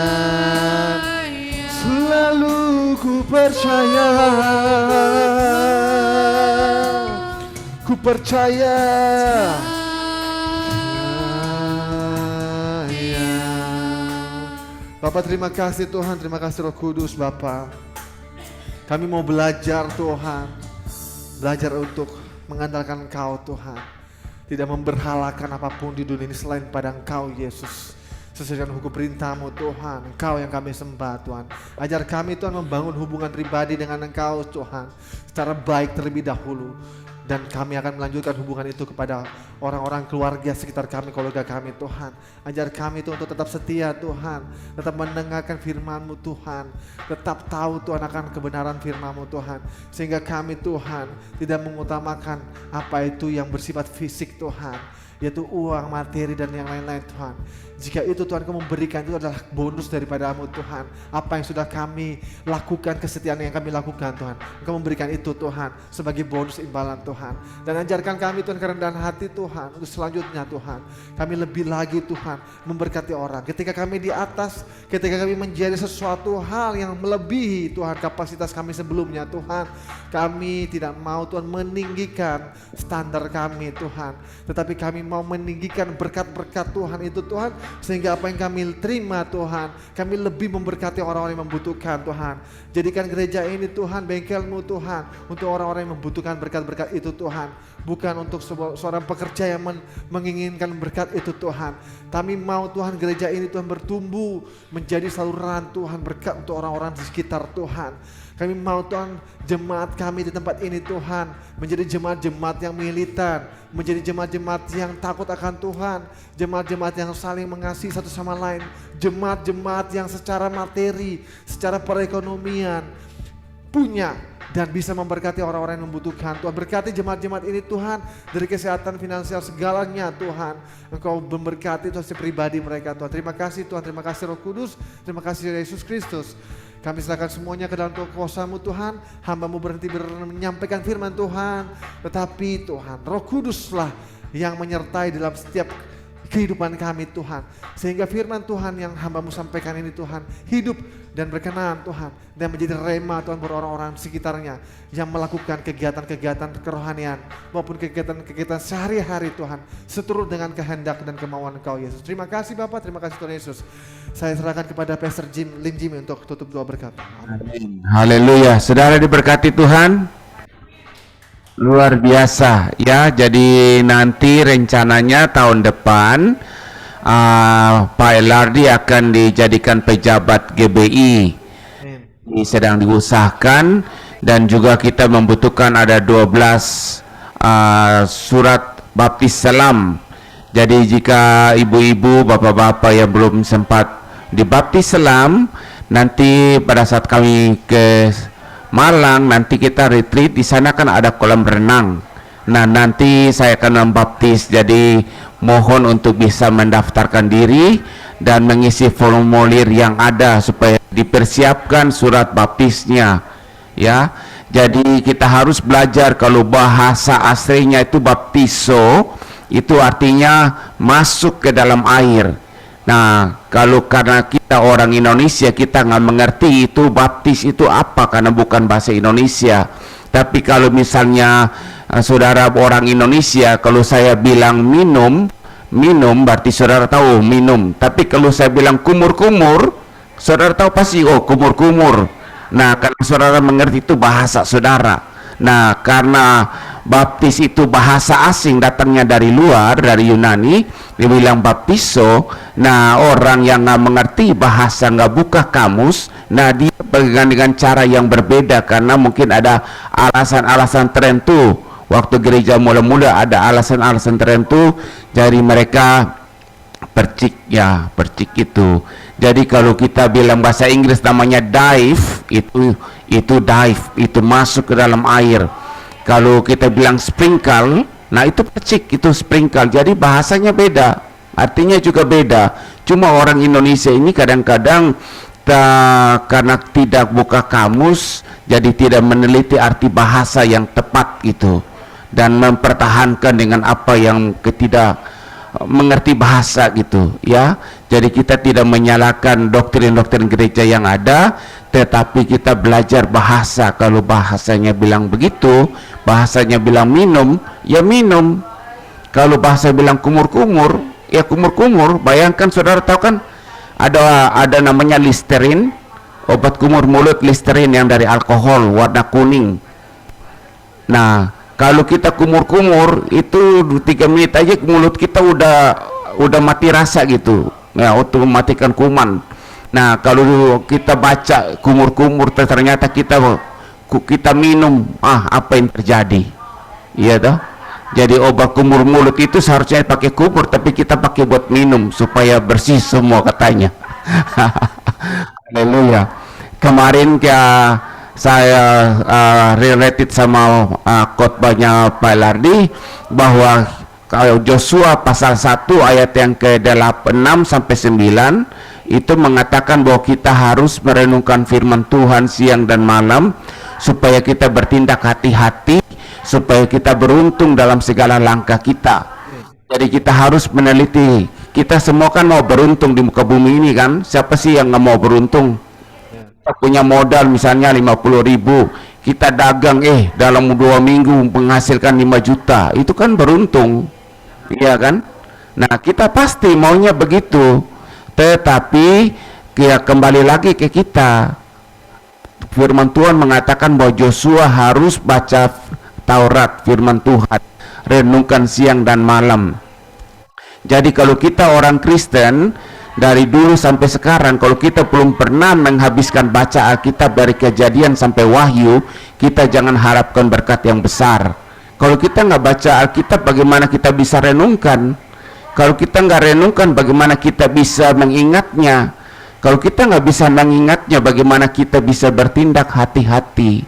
selalu ku percaya, ku percaya. Bapak terima kasih Tuhan, terima kasih Roh Kudus Bapak. Kami mau belajar Tuhan, belajar untuk mengandalkan Engkau Tuhan. Tidak memberhalakan apapun di dunia ini selain pada Engkau Yesus. Sesuai dengan hukum perintah-Mu Tuhan, Engkau yang kami sembah Tuhan. Ajar kami Tuhan membangun hubungan pribadi dengan Engkau Tuhan secara baik terlebih dahulu. Dan kami akan melanjutkan hubungan itu kepada orang-orang keluarga sekitar kami, keluarga kami Tuhan. Ajar kami Tuhan untuk tetap setia Tuhan, tetap mendengarkan firman-Mu Tuhan, tetap tahu Tuhan akan kebenaran firman-Mu Tuhan. Sehingga kami Tuhan tidak mengutamakan apa itu yang bersifat fisik Tuhan, yaitu uang, materi dan yang lain-lain Tuhan. Jika itu Tuhan Kau memberikan, itu adalah bonus daripada-Mu Tuhan. Apa yang sudah kami lakukan, kesetiaan yang kami lakukan Tuhan, Engkau memberikan itu Tuhan sebagai bonus imbalan Tuhan. Dan ajarkan kami Tuhan kerendahan hati Tuhan, untuk selanjutnya Tuhan kami lebih lagi Tuhan memberkati orang. Ketika kami di atas, ketika kami menjadi sesuatu hal yang melebihi Tuhan kapasitas kami sebelumnya Tuhan, kami tidak mau Tuhan meninggikan standar kami Tuhan, tetapi kami mau meninggikan berkat-berkat Tuhan itu Tuhan, sehingga apa yang kami terima Tuhan, kami lebih memberkati orang-orang yang membutuhkan Tuhan. Jadikan gereja ini Tuhan bengkel-Mu Tuhan, untuk orang-orang yang membutuhkan berkat-berkat itu Tuhan, bukan untuk seorang pekerja yang menginginkan berkat itu Tuhan. Kami mau Tuhan gereja ini Tuhan bertumbuh menjadi saluran Tuhan berkat untuk orang-orang di sekitar Tuhan. Kami mau Tuhan jemaat kami di tempat ini Tuhan menjadi jemaat-jemaat yang militan, menjadi jemaat-jemaat yang takut akan Tuhan, jemaat-jemaat yang saling mengasihi satu sama lain, jemaat-jemaat yang secara materi, secara perekonomian punya dan bisa memberkati orang-orang yang membutuhkan. Tuhan berkati jemaat-jemaat ini Tuhan, dari kesehatan finansial segalanya Tuhan. Engkau memberkati Tuhan pribadi mereka Tuhan. Terima kasih Tuhan, terima kasih Roh Kudus, terima kasih Yesus Kristus. Kami serahkan semuanya ke dalam kuasa-Mu Tuhan. Hamba-Mu berhenti menyampaikan firman Tuhan, tetapi Tuhan Roh Kuduslah yang menyertai dalam setiap kehidupan kami Tuhan, sehingga firman Tuhan yang hamba-Mu sampaikan ini Tuhan hidup dan berkenan Tuhan, dan menjadi rema Tuhan buat orang-orang sekitarnya yang melakukan kegiatan-kegiatan kerohanian maupun kegiatan-kegiatan sehari-hari Tuhan, seturut dengan kehendak dan kemauan Engkau Yesus. Terima kasih Bapak, terima kasih Tuhan Yesus. Saya serahkan kepada Pastor Lim Jimmy untuk tutup doa berkat. Amin. Haleluya. Saudara diberkati Tuhan. Luar biasa ya. Jadi nanti rencananya tahun depan Pak Elardi akan dijadikan pejabat GBI. Ini sedang diusahakan, dan juga kita membutuhkan ada 12 surat baptis selam. Jadi jika ibu-ibu, bapak-bapak yang belum sempat dibaptis selam, nanti pada saat kami ke Malang, nanti kita retreat, di sana kan ada kolam renang. Nah, nanti saya akan membaptis, jadi mohon untuk bisa mendaftarkan diri dan mengisi formulir yang ada supaya dipersiapkan surat baptisnya ya. Jadi kita harus belajar, kalau bahasa aslinya itu baptiso, itu artinya masuk ke dalam air. Nah, kalau karena kita orang Indonesia, kita nggak mengerti itu baptis itu apa, karena bukan bahasa Indonesia. Tapi kalau misalnya saudara orang Indonesia, kalau saya bilang minum berarti saudara tahu minum. Tapi kalau saya bilang kumur-kumur, saudara tahu pasti oh kumur-kumur. Nah, karena saudara mengerti itu bahasa saudara. Nah, karena baptis itu bahasa asing, datangnya dari luar, dari Yunani, dibilang baptiso. Nah, orang yang nggak mengerti bahasa, nggak buka kamus, nah dia dengan cara yang berbeda, karena mungkin ada alasan-alasan tertentu. Waktu gereja mula-mula ada alasan-alasan tertentu, jadi mereka percik itu. Jadi kalau kita bilang bahasa Inggris namanya dive, itu dive, itu masuk ke dalam air. Kalau kita bilang sprinkle, nah itu percik, itu sprinkle. Jadi bahasanya beda, artinya juga beda. Cuma orang Indonesia ini kadang-kadang karena tidak buka kamus, jadi tidak meneliti arti bahasa yang tepat itu, dan mempertahankan dengan apa yang tidak mengerti bahasa gitu ya. Jadi kita tidak menyalahkan doktrin-doktrin gereja yang ada, tetapi kita belajar bahasa. Kalau bahasanya bilang begitu, bahasanya bilang minum, ya minum. Kalau bahasa bilang kumur-kumur, ya kumur-kumur. Bayangkan saudara tahu kan ada namanya Listerin, obat kumur mulut Listerin yang dari alkohol warna kuning. Nah, kalau kita kumur-kumur itu 3 menit aja mulut kita udah mati rasa gitu. Nah, untuk mematikan kuman. Nah, kalau kita baca kumur-kumur ternyata kita minum, apa yang terjadi? Iya toh? Jadi obat kumur mulut itu seharusnya pakai kumur, tapi kita pakai buat minum supaya bersih semua katanya. Haleluya. Kemarin saya related sama khotbahnya Pak Lardi, bahwa kalau Joshua pasal 1 ayat yang ke-6 sampai 9 itu mengatakan bahwa kita harus merenungkan firman Tuhan siang dan malam supaya kita bertindak hati-hati, supaya kita beruntung dalam segala langkah kita. Jadi kita harus meneliti. Kita semua kan mau beruntung di muka bumi ini kan. Siapa sih yang nggak mau beruntung? Kita punya modal misalnya 50.000, kita dagang dalam 2 minggu menghasilkan 5 juta, itu kan beruntung, iya kan? Nah, kita pasti maunya begitu, tetapi ya kembali lagi ke kita. Firman Tuhan mengatakan bahwa Joshua harus baca Taurat, firman Tuhan, renungkan siang dan malam. Jadi kalau kita orang Kristen dari dulu sampai sekarang, kalau kita belum pernah menghabiskan baca Alkitab dari Kejadian sampai Wahyu, kita jangan harapkan berkat yang besar. Kalau kita nggak baca Alkitab, bagaimana kita bisa renungkan? Kalau kita nggak renungkan, bagaimana kita bisa mengingatnya? Kalau kita nggak bisa mengingatnya, bagaimana kita bisa bertindak hati-hati?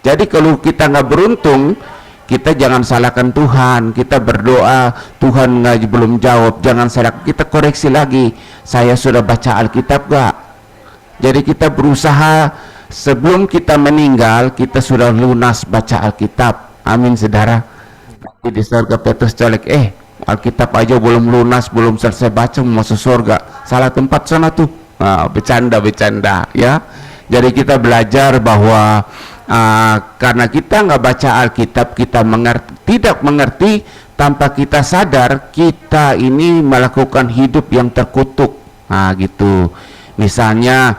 Jadi kalau kita nggak beruntung, kita jangan salahkan Tuhan. Kita berdoa Tuhan belum jawab, jangan salahkan, kita koreksi lagi, saya sudah baca Alkitab gak? Jadi kita berusaha sebelum kita meninggal kita sudah lunas baca Alkitab. Amin saudara. Nanti di surga Petrus colek, Alkitab aja belum lunas, belum selesai baca mau masuk surga, salah tempat sana tuh. Bercanda ya. Jadi kita belajar bahwa karena kita nggak baca Alkitab, kita tidak mengerti, tanpa kita sadar kita ini melakukan hidup yang terkutuk. Gitu. Misalnya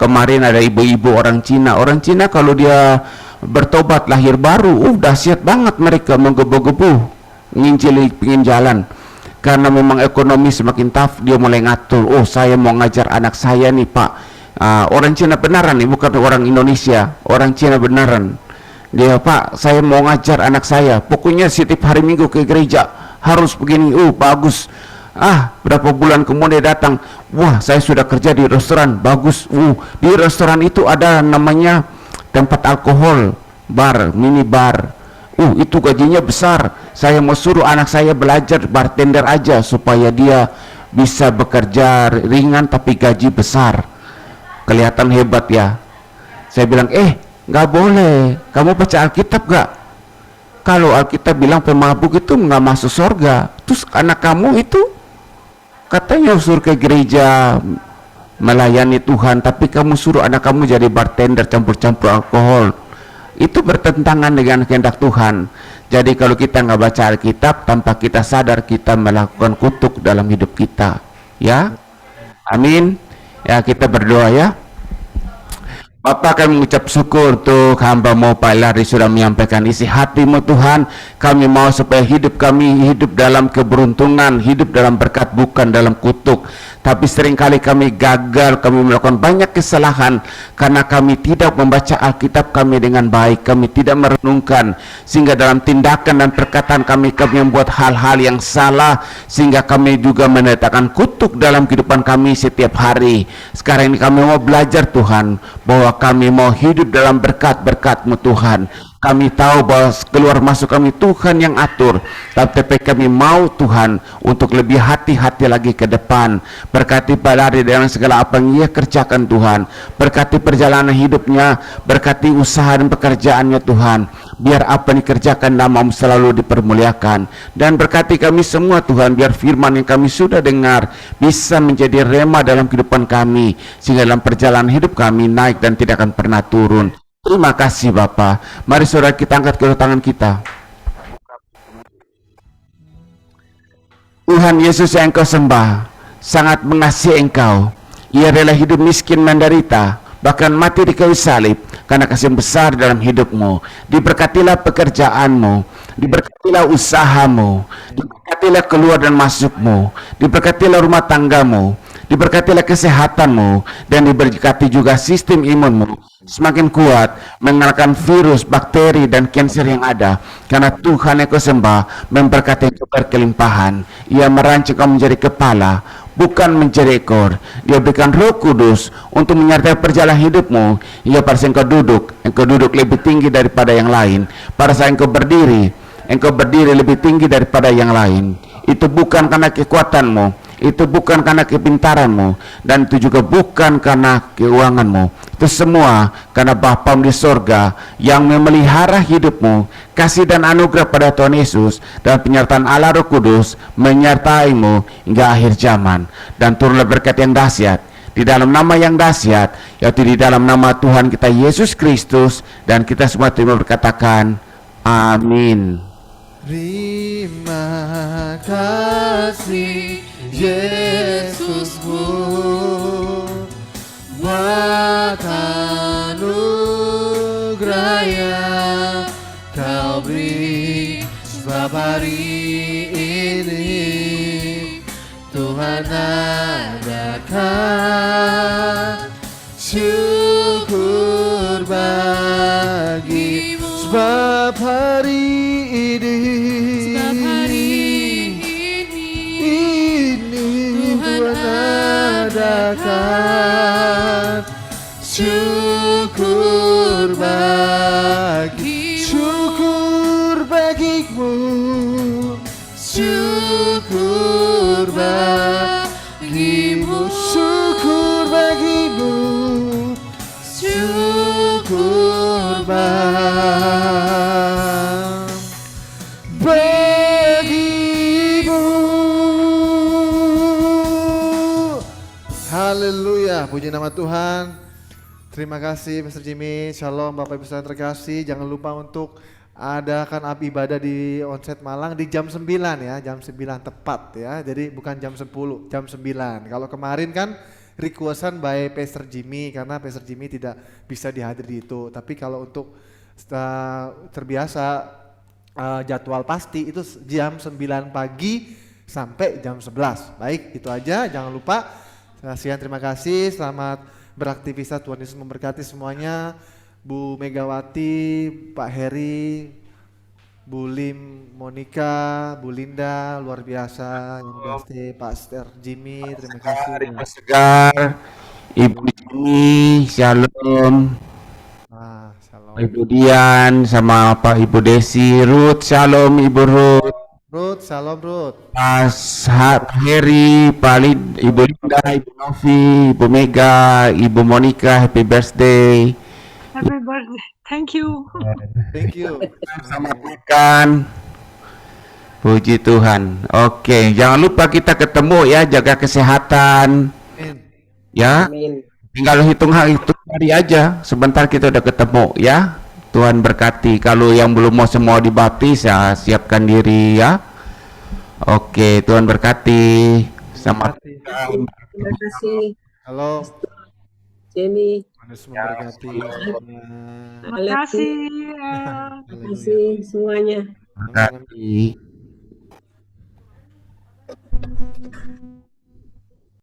kemarin ada ibu-ibu orang Cina kalau dia bertobat lahir baru, dahsyat banget, mereka menggebu-gebu ngincili pingin jalan. Karena memang ekonomi semakin tough, dia mulai ngatur, saya mau ngajar anak saya nih Pak. Orang Cina beneran nih, bukan orang Indonesia, orang Cina beneran. Dia, Pak, saya mau ngajar anak saya, pokoknya setiap hari Minggu ke gereja harus begini. Bagus. Berapa bulan kemudian dia datang, wah saya sudah kerja di restoran, bagus. Di restoran itu ada namanya tempat alkohol, bar, mini bar. Itu gajinya besar. Saya mau suruh anak saya belajar bartender aja supaya dia bisa bekerja ringan tapi gaji besar. Kelihatan hebat ya. Saya bilang, nggak boleh. Kamu baca Alkitab gak? Kalau Alkitab bilang pemabuk itu nggak masuk surga. Terus anak kamu itu katanya suruh ke gereja melayani Tuhan, tapi kamu suruh anak kamu jadi bartender campur-campur alkohol. Itu bertentangan dengan kehendak Tuhan. Jadi kalau kita nggak baca Alkitab, tanpa kita sadar kita melakukan kutuk dalam hidup kita. Ya, amin. Ya, kita berdoa ya. Bapa, kami mengucap syukur untuk hamba-Mu Pak Elari sudah menyampaikan isi hati-Mu Tuhan. Kami mau supaya hidup kami hidup dalam keberuntungan, hidup dalam berkat, bukan dalam kutuk. Tapi seringkali kami gagal, kami melakukan banyak kesalahan karena kami tidak membaca Alkitab kami dengan baik, kami tidak merenungkan, sehingga dalam tindakan dan perkataan kami membuat hal-hal yang salah, sehingga kami juga mendatangkan kutuk dalam kehidupan kami setiap hari. Sekarang ini kami mau belajar Tuhan, bahwa kami mau hidup dalam berkat-berkat-Mu Tuhan. Kami tahu bahwa keluar masuk kami Tuhan yang atur, tapi kami mau Tuhan untuk lebih hati-hati lagi ke depan. Berkati Pak Lari dengan segala apa yang ia kerjakan Tuhan, berkati perjalanan hidupnya, berkati usaha dan pekerjaannya Tuhan. Biar apa yang dikerjakan nama-Mu selalu dipermuliakan, dan berkati kami semua Tuhan, biar firman yang kami sudah dengar bisa menjadi rema dalam kehidupan kami, sehingga dalam perjalanan hidup kami naik dan tidak akan pernah turun. Terima kasih Bapa. Mari saudara kita angkat kedua tangan kita. Tuhan Yesus yang Engkau sembah sangat mengasihi Engkau. Ia rela hidup miskin menderita, bahkan mati di kayu salib karena kasih besar dalam hidupmu. Diberkatilah pekerjaanmu, diberkatilah usahamu, diberkatilah keluar dan masukmu, diberkatilah rumah tanggamu, diberkatilah kesehatanmu, dan diberkati juga sistem imunmu semakin kuat mengalahkan virus, bakteri, dan kanker yang ada. Karena Tuhan yang Kau sembah memberkati Engkau berkelimpahan. Ia merancang Kau menjadi kepala, bukan menjadi ekor. Dia berikan Roh Kudus untuk menyertai perjalanan hidupmu hingga pada saat engkau duduk lebih tinggi daripada yang lain. Pada saat engkau berdiri lebih tinggi daripada yang lain. Itu bukan karena kekuatanmu, itu bukan karena kepintaranmu, dan itu juga bukan karena keuanganmu. Itu semua karena Bapa di sorga yang memelihara hidupmu. Kasih dan anugerah pada Tuhan Yesus dan penyertaan Allah Roh Kudus menyertaimu hingga akhir zaman. Dan turunlah berkat yang dahsyat di dalam nama yang dahsyat, yaitu di dalam nama Tuhan kita Yesus Kristus. Dan kita semua terima berkatakan amin. Terima kasih Yesusku, buat anugerah yang Kau beri. Sebab hari ini Tuhan adakan syukur bagimu. Sebab hari ini Tuhan adakan syukur bagimu. Syukur bagimu. Haleluya, puji nama Tuhan. Terima kasih Pastor Jimmy. Shalom Bapak Ibu saudara terkasih. Jangan lupa untuk adakan ibadah di Onset Malang di jam 9 ya, jam 9 tepat ya. Jadi bukan jam 10, jam 9. Kalau kemarin kan requestan by Pastor Jimmy karena Pastor Jimmy tidak bisa dihadiri itu. Tapi kalau untuk terbiasa jadwal pasti itu jam 9 pagi sampai jam 11. Baik, itu aja. Jangan lupa. Kasihan, terima kasih. Selamat beraktivitas. Tuhan Yesus memberkati semuanya. Bu Megawati, Pak Heri, Bu Lim, Monica, Bu Linda, luar biasa. Yang pasti Pak Ster Jimmy, terima kasih. Pak Segar, Ibu Jimmy, shalom. Shalom. Ibu Dian sama Pak Ibu Desi, Ruth, shalom Ibu Ruth. Ruth, shalom Ruth. Mas Heri, Pak Ibu Linda, Ibu Novi, Ibu Mega, Ibu Monica, happy birthday. Happy birthday. Thank you. Thank you. Selamat makan. Puji Tuhan. Oke, jangan lupa kita ketemu ya, jaga kesehatan. Amin. Ya. Tinggal hitung hari aja. Sebentar kita udah ketemu ya. Tuhan berkati. Kalau yang belum mau semua dibaptis ya siapkan diri ya. Oke, Tuhan berkati. Selamat. Terima kasih. Halo. Jenny. Tuhan Yesus memberkati. Terima kasih. Terima kasih semuanya. Terima kasih.